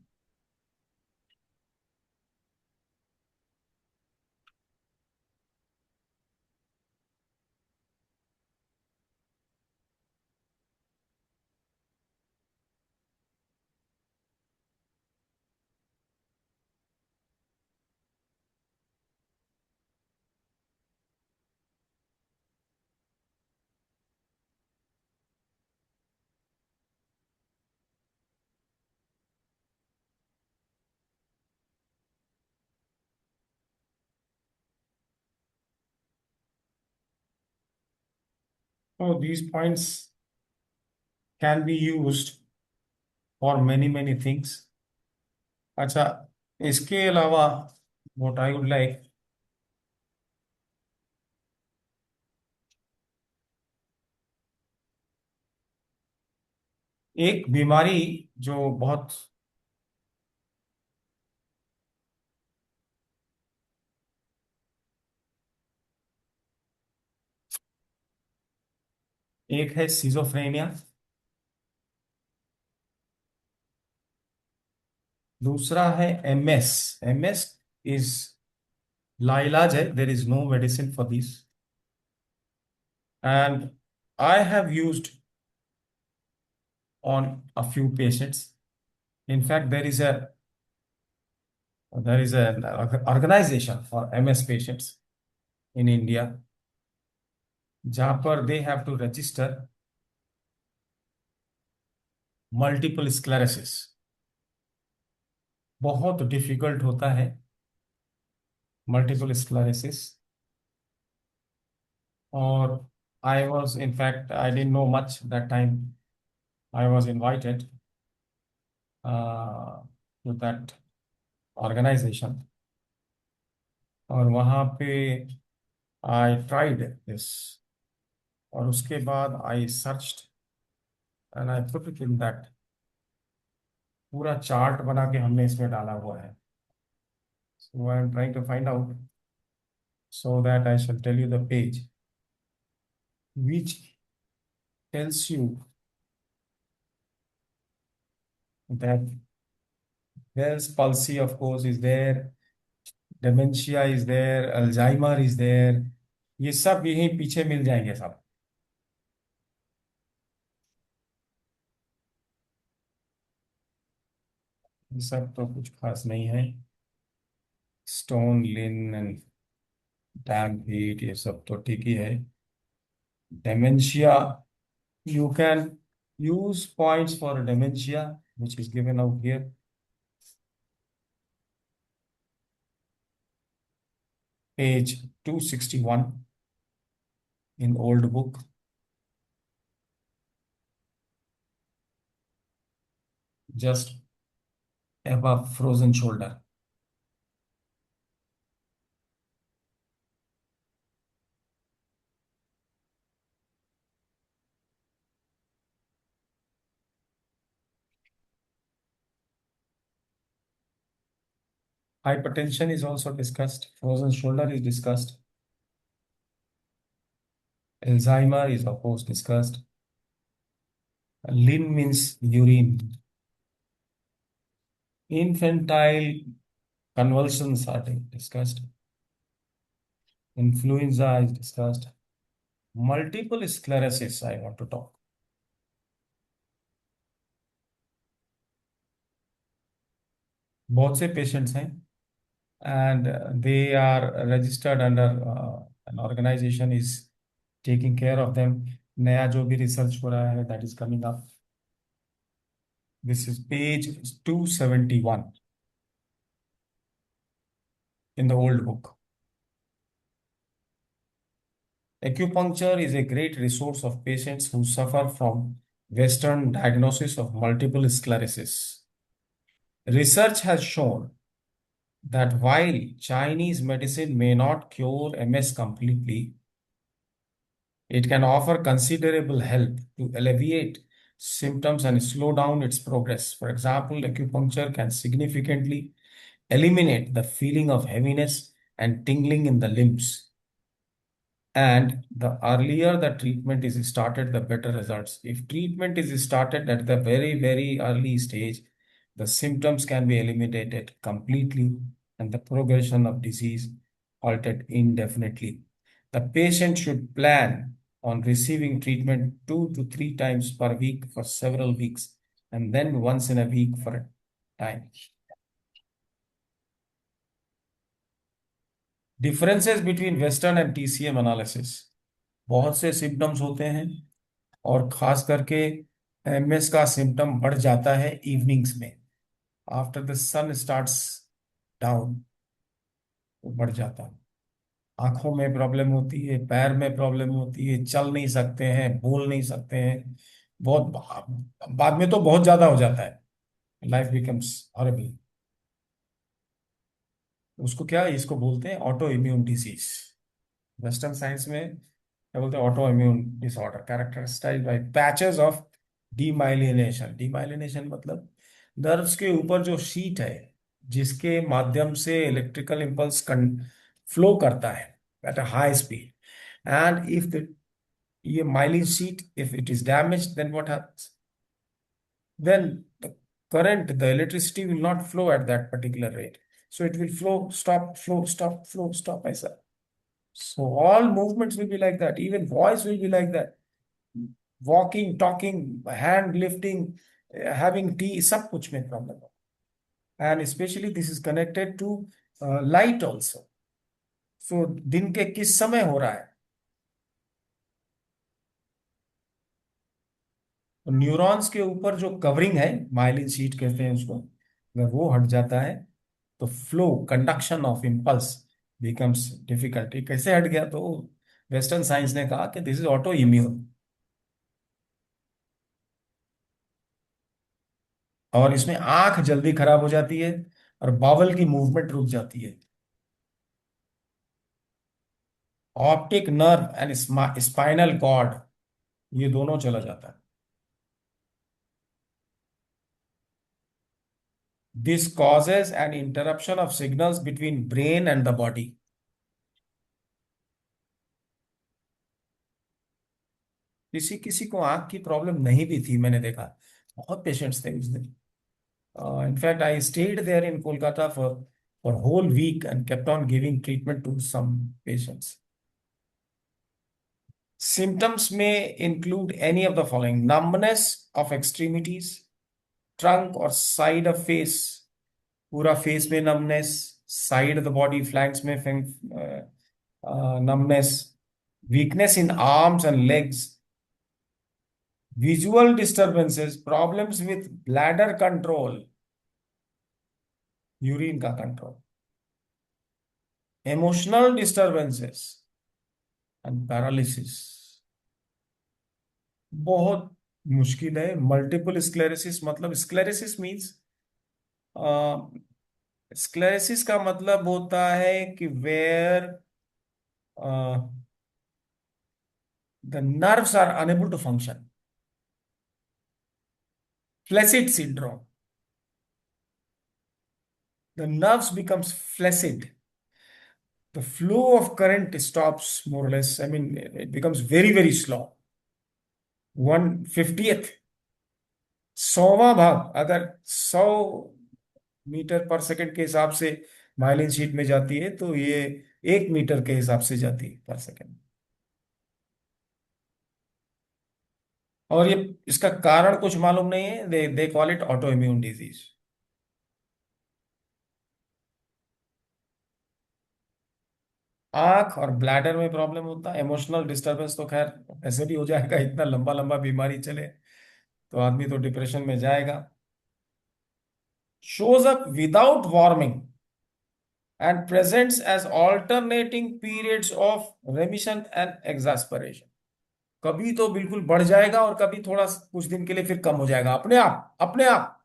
So these points can be used for many things. अच्छा, इसके अलावा what I would like, एक बीमारी जो बहुत एक है सिजोफ्रेनिया, दूसरा है एमएस. एमएस इज लाइलाज है, there is no medicine for this, and I have used on a few patients. In fact, there is an organization for MS patients in India, जहाँ पर they have to register multiple sclerosis. बहुत difficult होता है multiple sclerosis, और I was, in fact, I didn't know much that time. I was invited to that organization, और वहाँ पे I tried this, और उसके बाद I searched and I put it in that. पूरा चार्ट बना के हमने इसमें डाला हुआ है. So I am trying to find out so that I shall tell you the page which tells you that Bell's palsy, of course, is there, dementia is there, Alzheimer is there. ये सब यहीं पीछे मिल जाएंगे सब. ये सब तो कुछ खास नहीं है. स्टोन लिन एंड डैम्प हीट ये सब तो ठीक ही है. Dementia, you can use points for dementia, which is given out here. Page 261 in old book. Just above frozen shoulder. Hypertension is also discussed. Frozen shoulder is discussed. Alzheimer is of course discussed. Lin means urine. Infantile convulsions are discussed. Influenza is discussed. Multiple sclerosis I want to talk. बहुत से patients हैं and they are registered under an organization is taking care of them. नया जो भी research हो रहा है that is coming up. This is page 271. in the old book. Acupuncture is a great resource of patients who suffer from Western diagnosis of multiple sclerosis. Research has shown that while Chinese medicine may not cure MS completely, it can offer considerable help to alleviate symptoms and slow down its progress. For example, acupuncture can significantly eliminate the feeling of heaviness and tingling in the limbs. And the earlier the treatment is started, the better results. If treatment is started at the very, very early stage, the symptoms can be eliminated completely and the progression of disease halted indefinitely. The patient should plan on receiving treatment 2 to 3 times per week for several weeks and then once in a week for a time. Differences between Western and TCM analysis. बहुत से symptoms होते हैं और खास करके MS का symptom बढ़ जाता है इवनिंग्स में, after the sun starts down वो बढ़ जाता है। आंखों में प्रॉब्लम होती है, पैर में प्रॉब्लम होती है, चल नहीं सकते हैं, बोल नहीं सकते हैं, बहुत बाद में तो बहुत ज्यादा हो जाता है, लाइफ बिकम्स हॉरिबल। उसको क्या, इसको बोलते हैं autoimmune disease. Western science में क्या बोलते हैं, autoimmune disorder characterised by patches of demyelination. Demyelination मतलब नर्व्स के ऊपर जो शीट है जिसके माध्यम से इलेक्ट्रिकल इंपल्स फ्लो करता है at a high speed, and if the ये myelin sheet if it is damaged then what happens, then the current, the electricity will not flow at that particular rate, so it will flow, stop, flow, stop, flow, stop, ऐसा। So all movements will be like that. Even voice will be like that. Walking, talking, hand lifting, having tea, सब कुछ में problem हो। And especially this is connected to light also. So दिन के किस समय हो रहा है, तो न्यूरॉन्स के ऊपर जो कवरिंग है, माइलिन शीट कहते हैं उसको, अगर वो हट जाता है तो flow, conduction of impulse becomes difficult. कैसे हट गया, तो वेस्टर्न साइंस ने कहा कि दिस इज ऑटो इम्यून, और इसमें आंख जल्दी खराब हो जाती है और बावल की मूवमेंट रुक जाती है। Optic nerve and spinal cord, ये दोनों चला जाता है। This causes an interruption of signals between brain and the body. किसी किसी को आंख की प्रॉब्लम नहीं भी थी, मैंने देखा बहुत पेशेंट्स थे उस दिन। In fact, I stayed there in Kolkata for whole week and kept on giving treatment to some patients. Symptoms may include any of the following: numbness of extremities, trunk or side of face, पूरा face में numbness, side of the body, flanks में numbness, weakness in arms and legs, visual disturbances, problems with bladder control, urine का control, emotional disturbances and paralysis। बहुत मुश्किल है। Multiple sclerosis मतलब, sclerosis means, sclerosis का मतलब होता है कि where the nerves are unable to function. Flaccid syndrome, the nerves becomes flaccid, the flow of current stops more or less, I mean it becomes very very slow, 1/50th, 100वां भाग अगर 100 metre पर second के हिसाब से myelin sheath में जाती है तो ये 1 मीटर के हिसाब से जाती है पर सेकंड। और ये इसका कारण कुछ मालूम नहीं है, they call it auto immune disease. आंख और ब्लैडर में प्रॉब्लम होता है। इमोशनल डिस्टरबेंस तो खैर ऐसे भी हो जाएगा, इतना लंबा लंबा बीमारी चले तो आदमी तो डिप्रेशन में जाएगा। Shows up without warming and presents as alternating periods of remission and exasperation. कभी तो बिल्कुल बढ़ जाएगा और कभी थोड़ा कुछ दिन के लिए फिर कम हो जाएगा अपने आप अपने आप.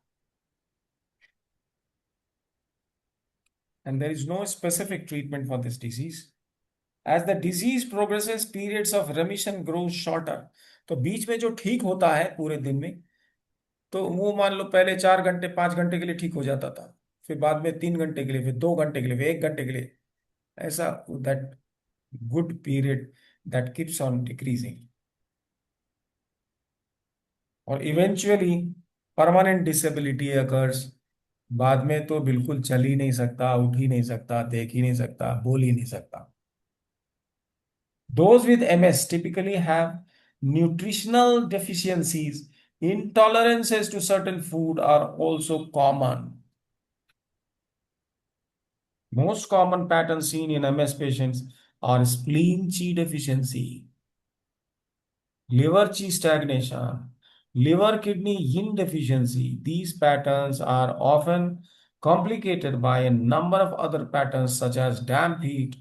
And there is no specific treatment for this disease. As the disease progresses, periods of remission grow shorter. तो बीच में जो ठीक होता है पूरे दिन में, तो वो मान लो पहले 4 घंटे 5 घंटे के लिए ठीक हो जाता था, फिर बाद में 3 घंटे के लिए, फिर 2 घंटे के लिए, फिर 1 घंटे के लिए, ऐसा that good period that keeps on decreasing, और इवेंचुअली परमानेंट डिसेबिलिटी अकर्स. बाद में तो बिल्कुल चल ही नहीं सकता, उठ ही नहीं सकता, देख ही नहीं सकता, बोल ही नहीं सकता. Those with MS typically have nutritional deficiencies. Intolerances to certain food are also common. Most common patterns seen in MS patients are spleen Qi deficiency, liver Qi stagnation, liver kidney yin deficiency. These patterns are often complicated by a number of other patterns such as damp heat,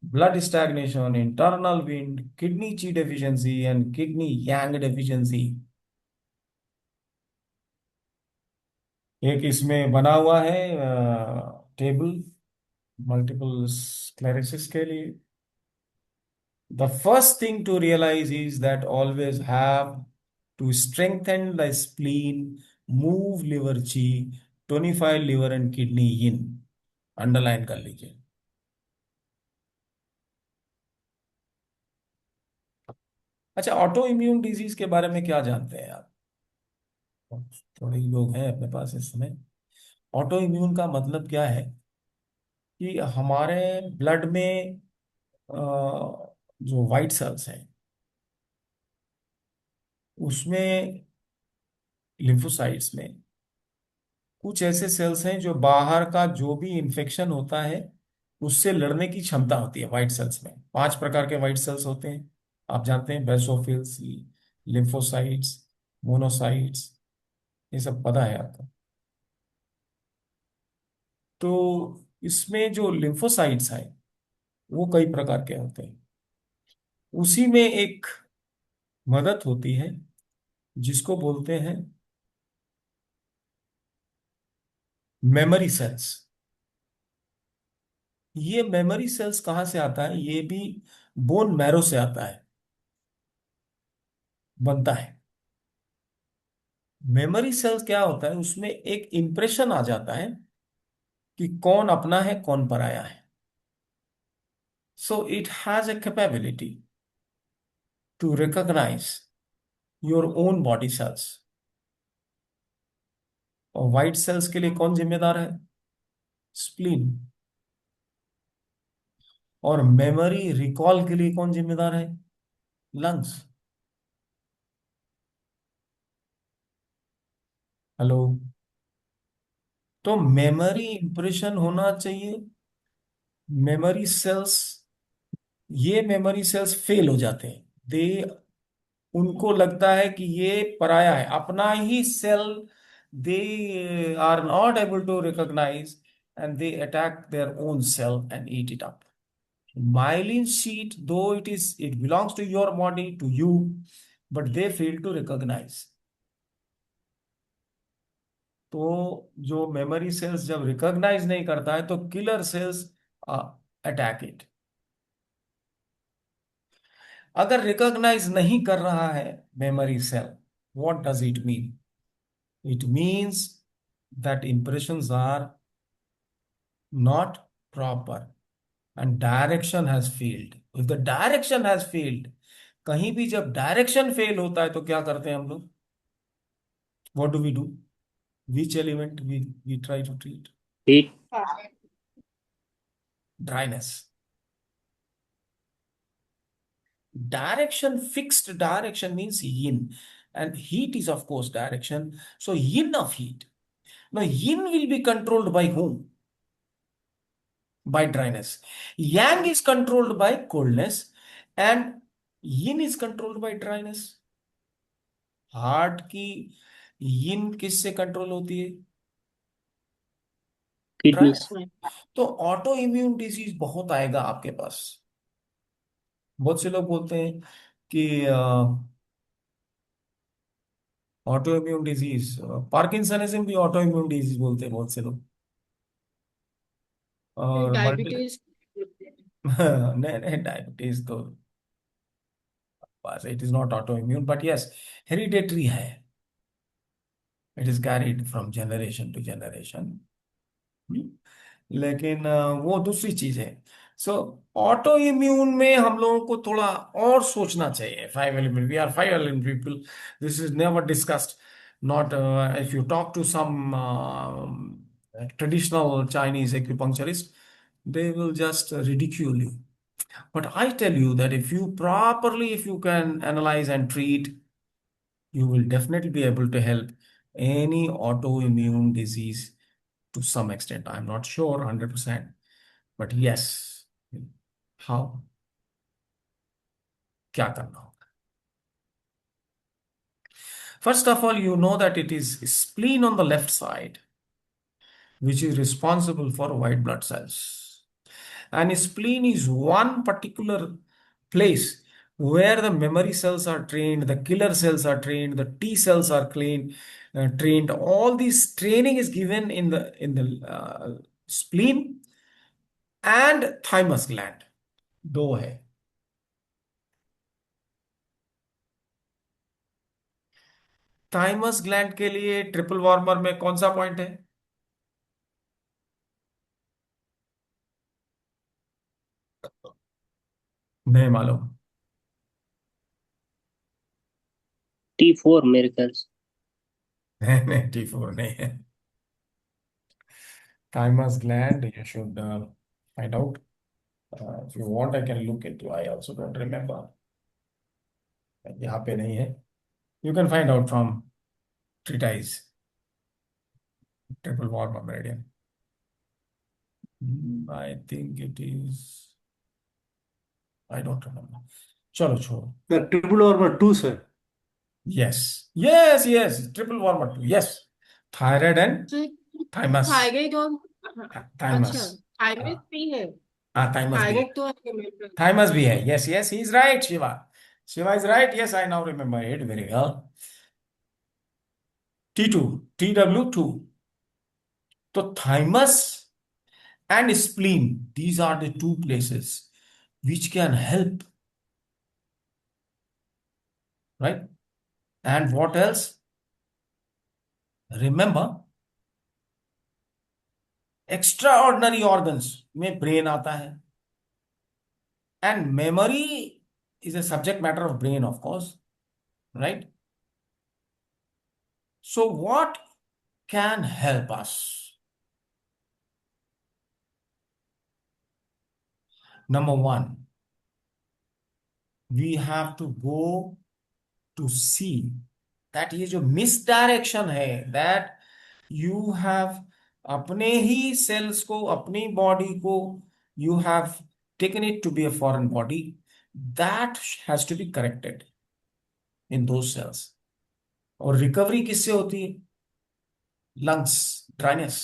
blood stagnation, internal wind, kidney Qi deficiency, and kidney yang deficiency. एक इसमें बना हुआ है table multiple sclerosis के लिए. The first thing to realize is that always have to strengthen the spleen, move liver chi, tonify liver and kidney yin. Underline कर लीजिए. अच्छा, ऑटो इम्यून डिजीज के बारे में क्या जानते हैं आप? थोड़े ही लोग हैं अपने पास इस समय. ऑटो इम्यून का मतलब क्या है कि हमारे ब्लड में जो वाइट सेल्स हैं उसमें, लिम्फोसाइट्स में कुछ ऐसे सेल्स हैं जो बाहर का जो भी इंफेक्शन होता है उससे लड़ने की क्षमता होती है. व्हाइट सेल्स में 5 प्रकार के व्हाइट सेल्स होते हैं, आप जानते हैं, बेसोफिल्स, लिम्फोसाइट्स, मोनोसाइट्स, ये सब पता है आपको. तो इसमें जो लिम्फोसाइट्स हैं वो कई प्रकार के होते हैं. उसी में एक मदद होती है जिसको बोलते हैं मेमोरी सेल्स. ये मेमोरी सेल्स कहाँ से आता है? ये भी बोन मैरो से आता है, बनता है. मेमोरी सेल्स क्या होता है, उसमें एक इंप्रेशन आ जाता है कि कौन अपना है कौन पराया है. So it has a capability to recognise your own body cells. और व्हाइट सेल्स के लिए कौन जिम्मेदार है? स्प्लीन. और मेमोरी रिकॉल के लिए कौन जिम्मेदार है? लंग्स. हेलो. तो मेमोरी इंप्रेशन होना चाहिए. मेमोरी सेल्स, ये मेमोरी सेल्स फेल हो जाते हैं. दे उनको लगता है कि ये पराया है, अपना ही cell. They are not able to recognise and they attack their own cell and eat it up. Myelin sheet, though it belongs to your body, to you, but they fail to recognize. तो जो memory cells जब recognise नहीं करता है तो killer cells attack it. अगर recognise नहीं कर रहा है memory cell, what does it mean? It means that impressions are not proper and direction has failed. If the direction has failed, कहीं भी जब डायरेक्शन फेल होता है तो क्या करते हैं हम लोग? What do we do? Which element we try to treat?
Heat.
Dryness. Direction, fixed direction means yin, and heat is of course direction. So yin of heat. Now yin will be controlled by whom? By dryness. Yang is controlled by coldness, and yin is controlled by dryness. Heart की यिन किससे control होती है?
Kidneys.
तो auto immune disease बहुत आएगा आपके पास। बहुत से लोग बोलते हैं कि ऑटो इम्यून डिजीज, पार्किंसनिज्म भी ऑटो इम्यून डिजीज बोलते हैं बहुत से लोग। और मल्टी
डायबिटीज।
नहीं नहीं, डायबिटीज तो बस it is not auto immune, but yes hereditary है। It is carried from generation to generation. लेकिन वो दूसरी चीज है। सो ऑटो इम्यून में हम लोगों को थोड़ा और सोचना चाहिए। 5 element, we are 5 element people, this is never discussed. Not if you talk to some traditional Chinese acupuncturist, they will just ridicule you. But I tell you that if you properly, if you can analyze and treat, you will definitely be able to help any autoimmune disease to some extent. I'm not sure 100%, but yes. How? क्या करना होगा? First of all, you know that it is spleen on the left side, which is responsible for white blood cells. And spleen is one particular place where the memory cells are trained, the killer cells are trained, the T cells are trained. All this training is given in the spleen and thymus gland. दो है। Thymus gland के लिए triple warmer में कौन सा point है? नहीं मालूम।
T4 मेरे ख्याल से।
नहीं नहीं, T4 नहीं है। Thymus gland, you should find out. If you want, I can look into. I also don't remember. यहाँ पे नहीं है। You can find out from treatise, triple warmer meridian. I think it is. I don't remember. चलो छोड़ो।
The triple warmer 2, sir.
Yes, yes, yes. Triple warmer 2. Yes. Thyroid and thymus.
Thyroid और
Thymus.
अच्छा thyroid भी है।
हाँ, thymus भी है।
Thyroid तो है मेरे पास।
Thymus भी है। Yes, yes, he is right, Shiva. Shiva is right. Yes, I now remember it very well. T2, TW2. तो thymus and spleen, these are the two places which can help, right? And what else? Remember, extraordinary organs में brain आता है, and memory is a subject matter of brain, of course, right? So what can help us? Number one, we have to go to see that ये जो misdirection है, that you have अपने ही cells को, अपनी body को, you have taken it to be a foreign body, that has to be corrected in those cells. और recovery किससे होती है? Lungs, dryness.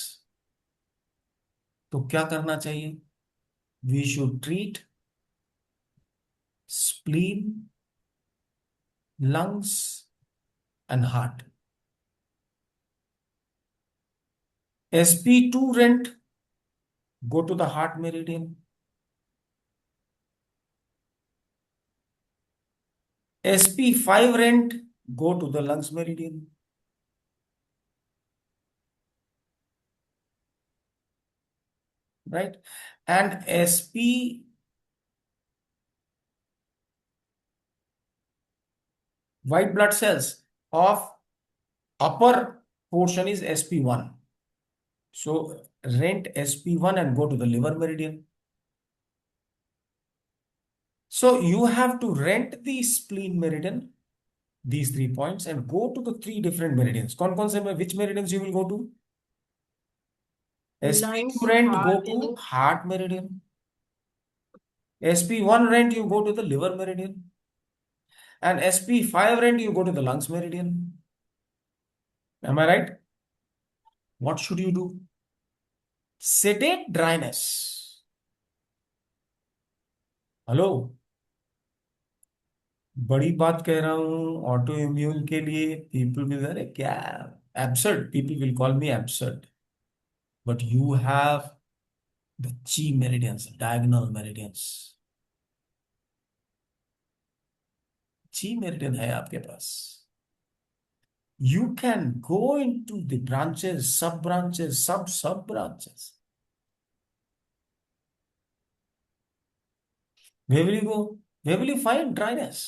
तो क्या करना चाहिए? We should treat spleen, lungs, and heart. SP2 rent, go to the heart meridian. SP5 rent, go to the lungs meridian. Right? And SP white blood cells of upper portion is SP1. So rent SP1 and go to the liver meridian. So you have to rent the spleen meridian, these 3 points, and go to the 3 different meridians. कौन से में, which meridians you will go to? SP2 rent, go to heart meridian. SP1 rent, you go to the liver meridian. And SP5 rent, you go to the lungs meridian. Am I right? What should you do? sedate dryness. Hello, बड़ी बात कह रहा हूं auto immune के लिए. People will, अरे क्या absurd, people will call me absurd, but you have the chi meridians, diagonal meridians. chi meridian है आपके पास. You can go into the branches, sub branches, sub branches. Where will you go? Where will you find dryness?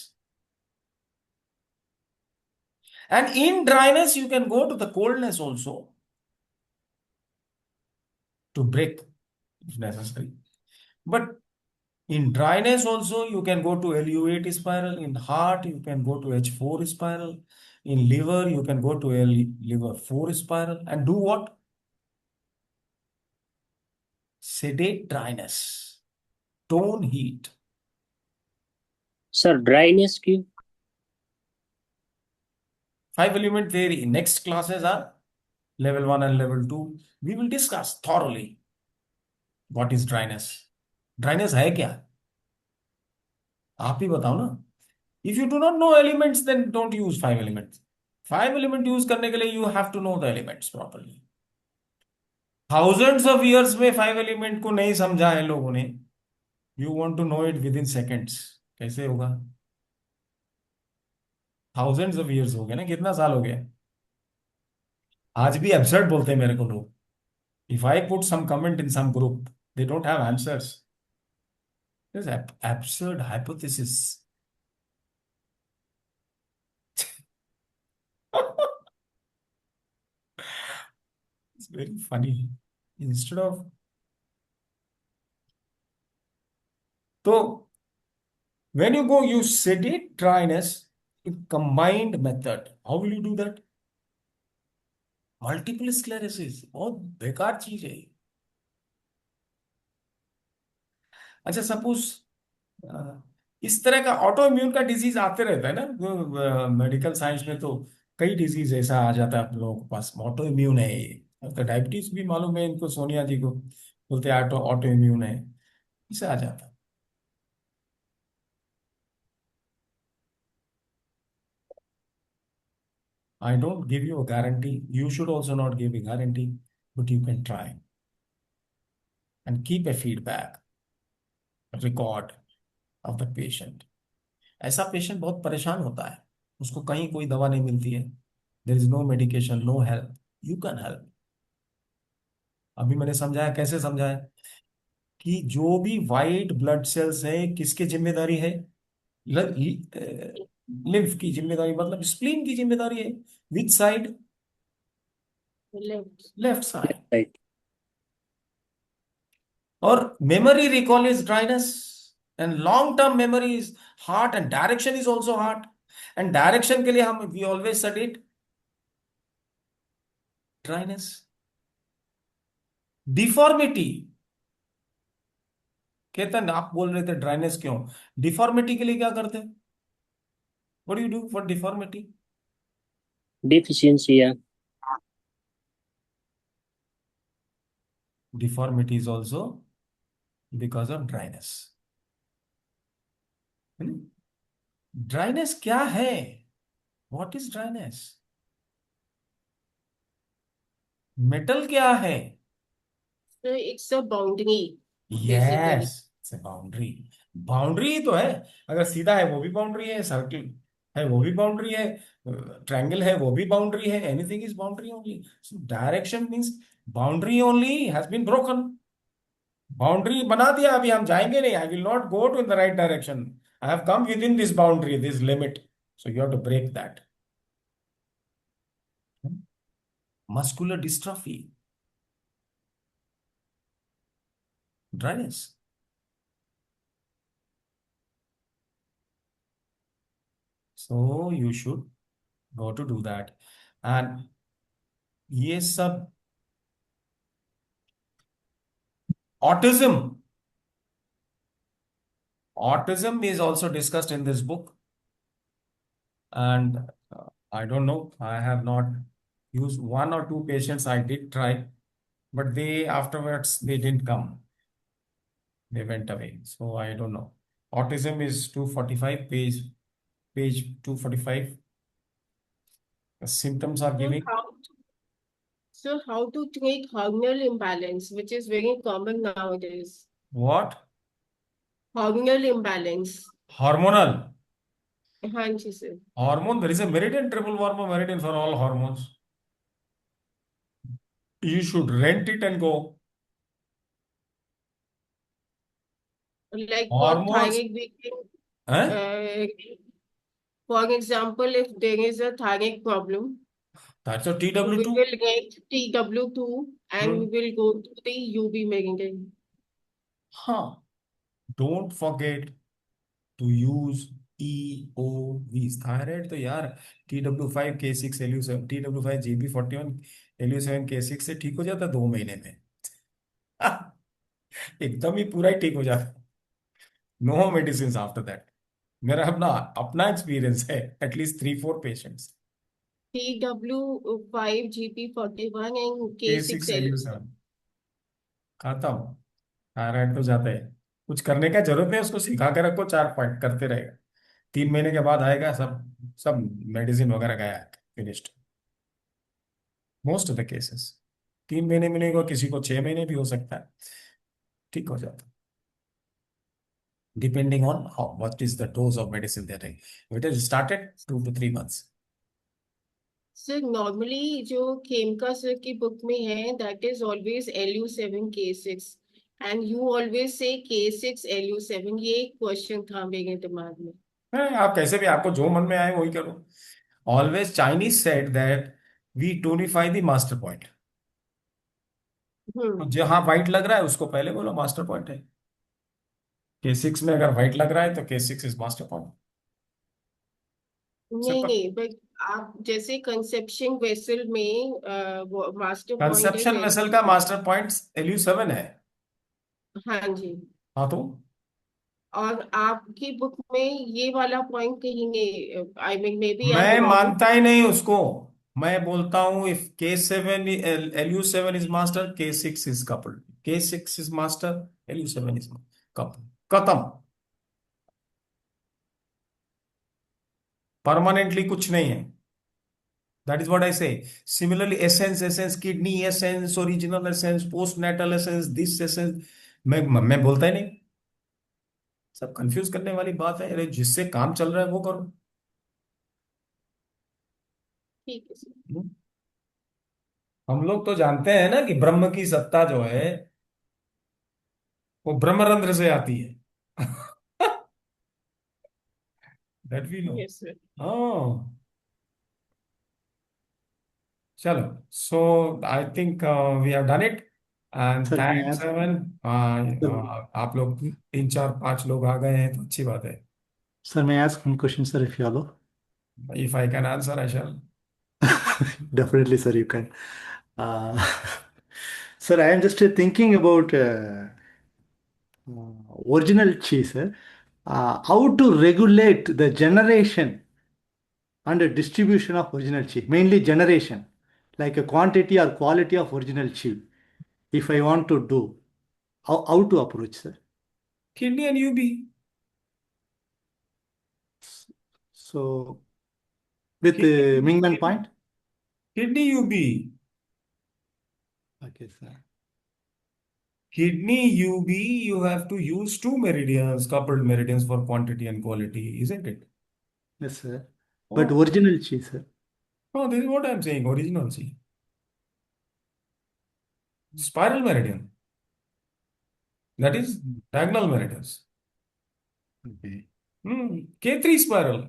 And in dryness, you can go to the coldness also to break if necessary. But in dryness also, you can go to LU8 spiral. In heart, you can go to H4 spiral. In liver, you can go to liver 4 spiral. And do what? Sedate dryness, tone heat.
Sir, dryness क्यों?
5 element theory. Next classes are level 1 and level 2. We will discuss thoroughly what is dryness. Dryness है क्या? आप ही बताओ ना. If you do not know elements, then don't use 5 elements. 5 element use करने के लिए you have to know the elements properly. Thousands of years में 5 element को नहीं समझा है लोगों ने. You want to know it within seconds. कैसे होगा? Thousands of years हो गए ना, कितना साल हो गया? आज भी absurd बोलते हैं मेरे को लोग. If I put some comment in some group, they don't have answers. This absurd hypothesis. It's very funny. Instead of so when you go use sedate dryness with combined method, how will you do that? Multiple sclerosis बहुत बेकार चीज है. अच्छा, suppose इस तरह का auto immune का disease आते रहता है ना मेडिकल साइंस में. तो कई डिजीज ऐसा आ जाता है आप लोगों के पास, ऑटो इम्यून है ये. तो डायबिटीज भी मालूम है इनको, सोनिया जी को बोलते हैं ऑटो ऑटो इम्यून है, इसे आ जाता है. I don't give you a guarantee. You should also not give a guarantee, but you can try and keep a feedback record of the patient. ऐसा पेशेंट बहुत परेशान होता है, उसको कहीं कोई दवा नहीं मिलती है. There is no medication, no help. You can help. अभी मैंने समझाया, कैसे समझाया कि जो भी वाइट ब्लड सेल्स है किसकी जिम्मेदारी है? लिम्फ की जिम्मेदारी, मतलब स्प्लीन की जिम्मेदारी है. Which side?
Left.
Left side.
Right.
और memory recall is dryness, and long term memory is heart, and direction is also heart. And direction के लिए हम we always studied dryness. Deformity, Ketan आप बोल रहे थे ड्राइनेस क्यों? डिफॉर्मिटी के लिए क्या करते हैं? What do you do for deformity?
Deficiency, yeah.
Deformity is also because of dryness. Dryness क्या है? What is dryness? मेटल क्या है?
So it's a boundary, basically.
Yes, it's boundary. Boundary तो है. अगर सीधा है वो भी बाउंड्री है, सर्किल है वो भी बाउंड्री है, ट्रायंगल है वो भी बाउंड्री है. Anything is boundary only. So direction means boundary only has been broken. Boundary बना दिया, अभी हम जाएंगे नहीं. आई विल नॉट गो टू इन the right direction. I have come within this boundary, this limit. So you have to break that. Muscular dystrophy, dryness. So you should go to do that. And ये सब autism is also discussed in this book. And I don't know, I have not used. 1 or 2 patients I did try. but they afterwards they didn't come. They went away. So I don't know. Autism is 245 page 245. The symptoms are
So
giving
how to treat hormonal imbalance, which is very common nowadays.
what?
Hormonal imbalance.
Hormonal.
हाँ जी sir.
Hormone, there is a meridian, triple warm meridian for all hormones. You should rent it and go.
Like for
Hormones,
thyroid, we can,
eh?
for example, if there is a thyroid problem,
That's a
we
TW2.
will get TW2 and we
Hmm.
will go to the UB meridian.
Huh. Don't forget to use EOVs. Thyroid तो यार TW5 K6 LU7 TW5 GB41 LU7 K6 से ठीक हो जाता 2 महीने में. एकदम ही पूरा ही ठीक हो जाता. No medicine after that. मेरा अपना अपना एक्सपीरियंस है. At least 3-4 patients.
TW5 GP41 and
K6
K6 LU.
LU7 खत्म. थायराइड तो जाता है. कुछ करने का जरूरत नहीं. उसको सिखा के रखो. 4 पॉइंट करते रहेगा. 3 महीने के बाद आएगा. सब सब मेडिसिन वगैरह गया. Finished. Most of the cases 3 महीने में नहीं हुआ. किसी को 6 महीने भी हो सकता है. ठीक हो जाता. Depending on how what is the dose of medicine दे रही. It is started 2 to 3 months.
Sir normally जो खेमका सर की बुक में है that is always LU7 K6 and you always say K6 LU7. ये एक क्वेश्चन था मेरे दिमाग में.
आप कैसे भी आपको जो मन में आए वही करो. Always Chinese said that we tonify the master point. जहां व्हाइट लग रहा है उसको पहले बोलो मास्टर पॉइंट है. K6 में अगर व्हाइट लग रहा है तो K6 इज मास्टर पॉइंट.
नहीं
सिंपल.
नहीं बट आप जैसे कंसेप्शन वेसल में मास्टर पॉइंट है
कंसेप्शन
वैसे.
वेसल का मास्टर पॉइंट LU7 है.
हाँ जी.
हाँ तो
और आपकी बुक में ये वाला पॉइंट कहीं नहीं. I mean may B I
मैं
एम रॉन्ग.
मानता ही नहीं उसको. मैं बोलता हूं if K7 LU7 is master K6 is coupled. K6 is master LU7 is coupled. खत्म. परमानेंटली कुछ नहीं है. That is what I say. Similarly, essence, kidney essence, original essence, postnatal essence, this essence. मैं बोलता ही नहीं. सब कंफ्यूज करने वाली बात है. अरे जिससे काम चल रहा है वो करो.
ठीक है सर.
हम्म? हम लोग तो जानते हैं ना कि ब्रह्म की सत्ता जो है वो ब्रह्मरंध्र से आती है. That we know.
Yes sir.
हाँ. चलो. So I think we have done it. And
Sir, may I
thanks
ask?
एवन.
Sir,
आप लोग 3-4-5 लोग आ गए हैं तो अच्छी बात है.
sir, may I ask one question, sir, if you allow?
If I can answer, I shall.
Definitely, sir, you can. Uh, sir, I am just thinking about original cheese, sir. How to regulate the generation and the distribution of original cheese, mainly generation, like a quantity or quality of original cheese. If I want to do, how to approach, sir?
Kidney and UB.
So, with
Kidney,
Mingman point?
kidney UB.
Okay, sir.
Kidney UB, you have to use two meridians, coupled meridians for quantity and quality, isn't it?
Yes, sir. But
Oh,
original cheese, sir.
no, this is what I'm saying. Original, see. Spiral meridian. That is diagonal meridians.
Okay.
K3 spiral.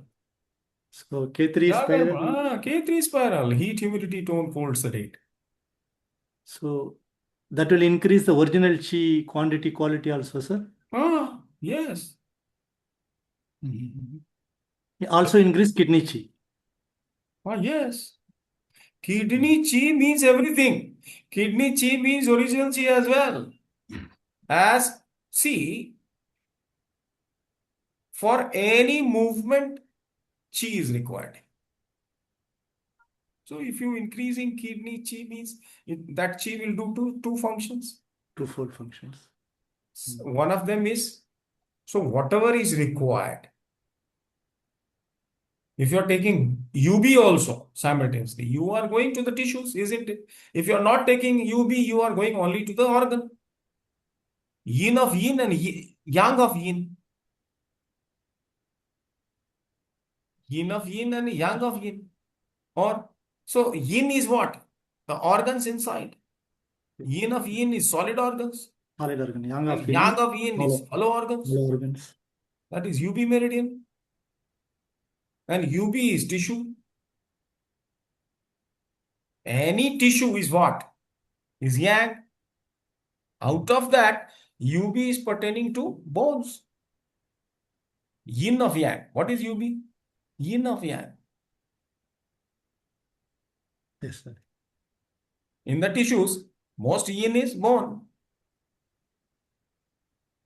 So K3 spiral.
K3 spiral. Heat, humidity, tone, cold, sedate.
So that will increase the original chi quantity quality also, sir.
Yes.
Mhm. Also increase kidney chi.
Yes. Kidney chi means everything. Kidney chi means original chi as well. As see, for any movement, chi is required. So if you increasing kidney chi means that chi will do two functions.
Twofold functions.
One of them is, so whatever is required. If you're taking UB also simultaneously, you are going to the tissues, isn't it? If you're not taking UB, you are going only to the organ. Yin of yin and yang of yin. Yin of yin and yang of yin. Or, so yin is what? The organs inside. Yin of yin is solid organs.
Solid organ. Yang
And
of yin.
yang of yin is hollow organs.
Hollow organs.
That is UB meridian. And UB is tissue. Any tissue is what? Is yang. Out of that, UB is pertaining to bones. Yin of yang. What is UB? Yin of yang.
Yes, sir.
In the tissues, most yin is bone.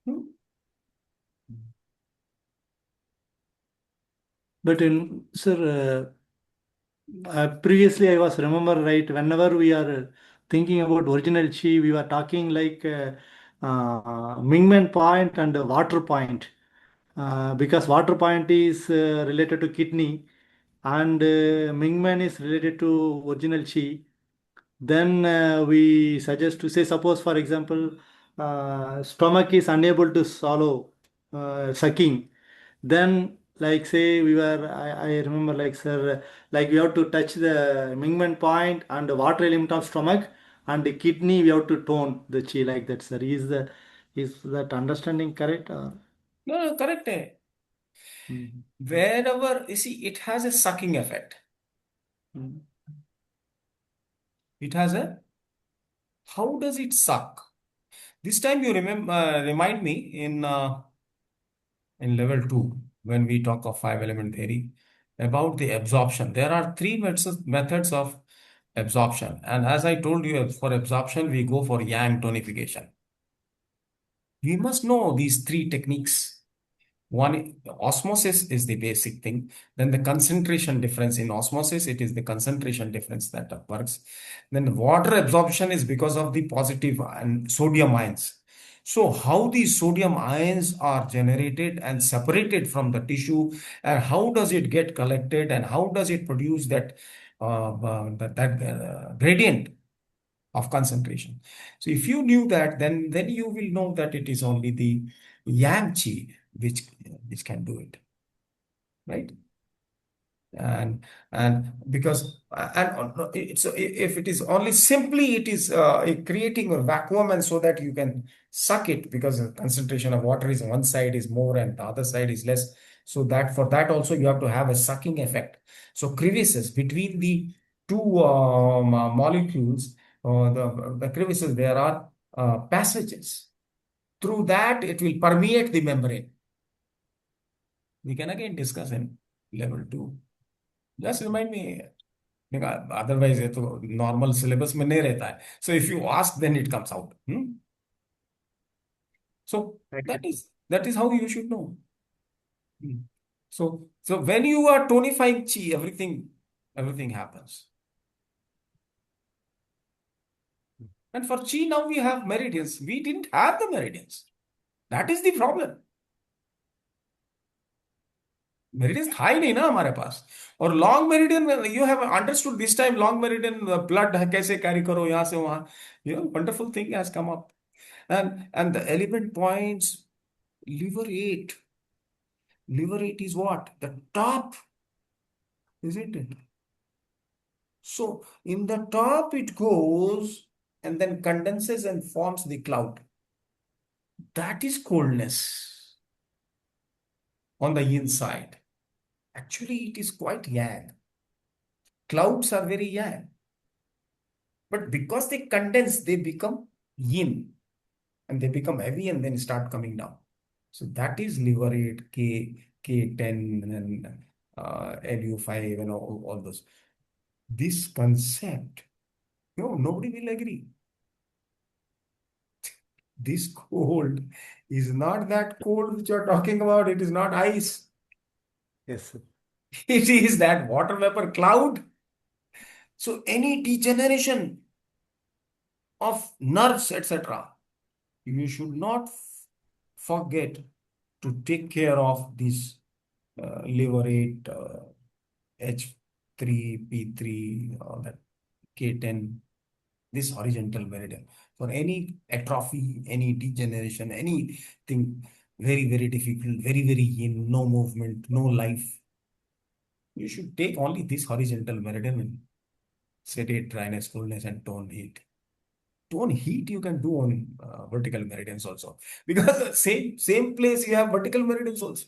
Hmm?
But in, sir, previously I was remember right, whenever we are thinking about original chi, we were talking like Mingmen point and water point. Because water point is related to kidney and Mingmen is related to original chi. Then we suggest to say, suppose for example, stomach is unable to swallow sucking. Then like say we were, I remember like sir, like we have to touch the Mingmen point and the water element of stomach and the kidney we have to tone the chi like that, sir. Is that understanding correct?
No, correct.
Mhm.
Wherever, you see, it has a sucking effect.
Mhm.
It has a, how does it suck? This time you remind me in level 2, when we talk of 5 element theory, about the absorption. There are three methods of absorption. And as I told you, for absorption, we go for yang tonification. We must know these three techniques. One, osmosis is the basic thing. Then the concentration difference in osmosis, it is the concentration difference that works. Then water absorption is because of the positive and sodium ions. So how these sodium ions are generated and separated from the tissue, and how does it get collected, and how does it produce that gradient of concentration. So if you knew that, then you will know that it is only the yang chi which can do it, right? And because it's, if it is only simply, it is creating a vacuum, and so that you can suck it, because the concentration of water is one side is more and the other side is less. So that for that also you have to have a sucking effect. So crevices between the two molecules, the crevices, there are passages. Through that, it will permeate the membrane. We can again discuss in level 2. Just remind me, because otherwise ये तो normal syllabus में नहीं रहता है. So if you ask, then it comes out. So that is how you should know. So when you are tonifying chi, everything happens. And for chi now we have meridians. We didn't have the meridians. That is the problem. Meridian था ही नहीं ना हमारे पास. और long meridian, you have understood this time, long meridian blood कैसे carry करो यहाँ से वहां. Wonderful thing has come up. And the element points, liver 8 is what? The top, isn't it? So in the top it goes and then condenses and forms the cloud. That is coldness on the inside. Actually, it is quite yang. Clouds are very yang. But because they condense, they become yin. And they become heavy and then start coming down. So that is liver 8, K10, and Lu5, and all those. This concept, nobody will agree. This cold is not that cold which you're talking about. It is not ice.
Yes, sir.
It is that water vapor cloud. So any degeneration of nerves, etc., you should not forget to take care of this leverate, H3, P3, all that, K10, this horizontal meridian. For any atrophy, any degeneration, anything very, very difficult, very, very in, no movement, no life, you should take only this horizontal meridian and sedate, dryness, coolness, and tone heat. Tone heat you can do on vertical meridians also, because the same place you have vertical meridians also.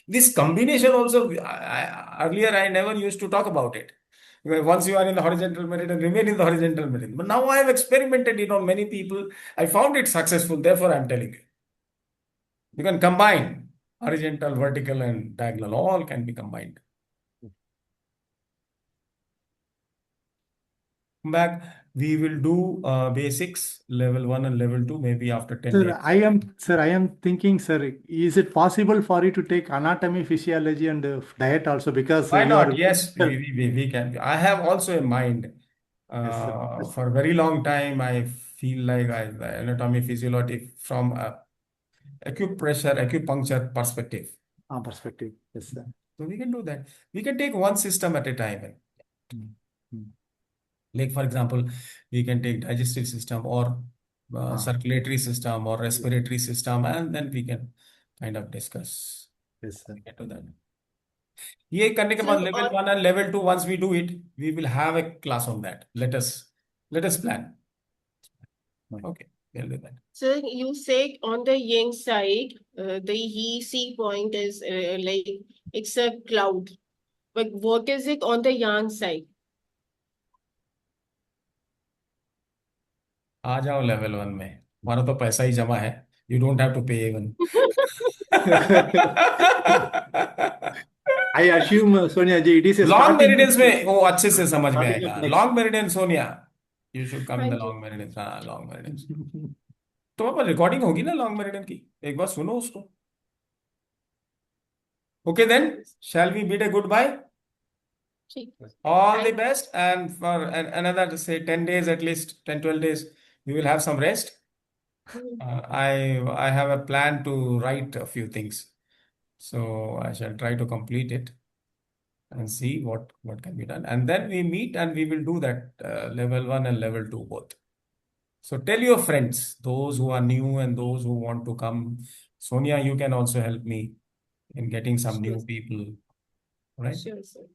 This combination also, earlier I never used to talk about it. Because once you are in the horizontal meridian, remain in the horizontal meridian. But now I have experimented it on many people. I found it successful. Therefore, I'm telling you. You can combine horizontal, vertical, and diagonal. All can be combined. Come back. We will do basics, level 1 and level 2, maybe after 10 days.
Sir, I am thinking, sir, is it possible for you to take anatomy, physiology, and diet also? Because
Why
you
not?
are,
Yes, we can. I have also a mind.
yes, sir.
For a very long time, I feel like anatomy, physiology from acupuncture perspective.
Perspective. Yes, sir.
So we can do that. We can take one system at a time.
Mm, mm.
Like, for example, we can take digestive system or circulatory system or respiratory system, and then we can kind of discuss.
Yes, sir.
We can do that. ये करने के बाद
Sir,
level 1 and level 2, once we do it, we will have a class on that. Let us plan. Okay, we'll do that.
sir, you said on the yang side, the He point is like it's a cloud. But what is it on the yang side?
आ जाओ level 1 में, हमारा तो पैसा ही जमा है. You don't have to pay even.
I assume, Sonia ji, it is a
long
starting.
Meridians में वो अच्छे से समझ में
Starting
आएगा.
of next.
Long meridian, Sonia, you should come in the
Thank you.
Long meridians. हाँ, लॉन्ग मेरिडियंस. तो अब रिकॉर्डिंग होगी ना लॉन्ग मेरिडियन की, एक बार सुनो उसको. Okay then, shall we bid a goodbye?
ठीक.
All the
Thank-
best, and for another, say, 10 days, at least 10, 12 days, we will have some rest. I have a plan to write a few things, so I shall try to complete it and see what can be done. And then we meet and we will do that level 1 and level 2 both. So tell your friends, those who are new and those who want to come. Sonia, you can also help me in getting some new
Sure.
people, right?
Sure, sir.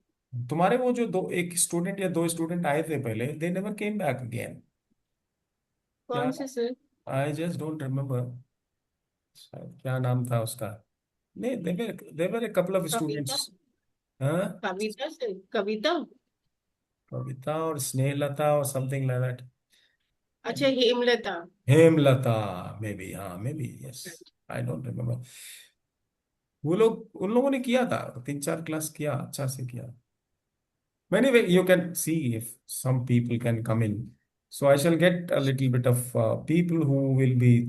तुम्हारे वो जो एक student या 2 student आए थे पहले, they never came back again.
कौन से sir?
I just don't remember. क्या नाम था उसका? नहीं, there were a couple of students. हाँ,
कविता सर, कविता.
कविता और स्नेहलता और something like that.
अच्छा, हेमलता.
हेमलता, maybe, हाँ, maybe, yes. I don't remember. वो लोग, उन लोगों ने किया था, 3-4 क्लास किया, अच्छा से किया. Anyway, you can see if some people can come in. So I shall get a little bit of people who will be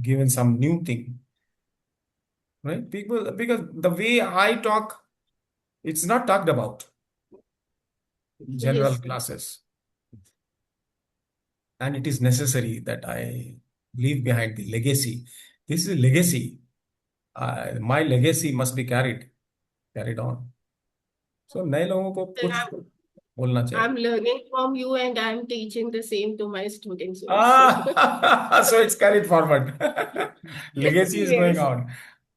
given some new thing, right? People, because the way I talk, it's not talked about in general
Yes.
classes, and it is necessary that I leave behind the legacy. This is a legacy. My legacy must be carried on. So नए लोगों को
Sir,
कुछ बोलना चाहिए.
I'm learning from you and I'm teaching the same to my students also.
So it's carried forward. Legacy is going
Yes.
on.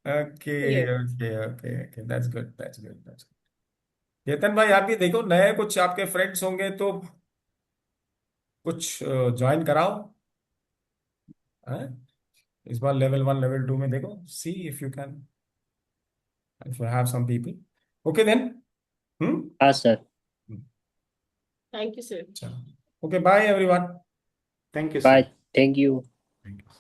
Okay,
Yes.
okay. That's good. Ketan भाई, आप भी देखो, नए कुछ आपके फ्रेंड्स होंगे तो कुछ ज्वाइन कराओ. हैं? इस बार लेवल 1, लेवल 2 में देखो, see if you can, if you have some people. Okay then.
हाँ sir.
Thank you, sir.
Okay, bye everyone.
Thank you, sir.
Bye. Thank you.
Thank you.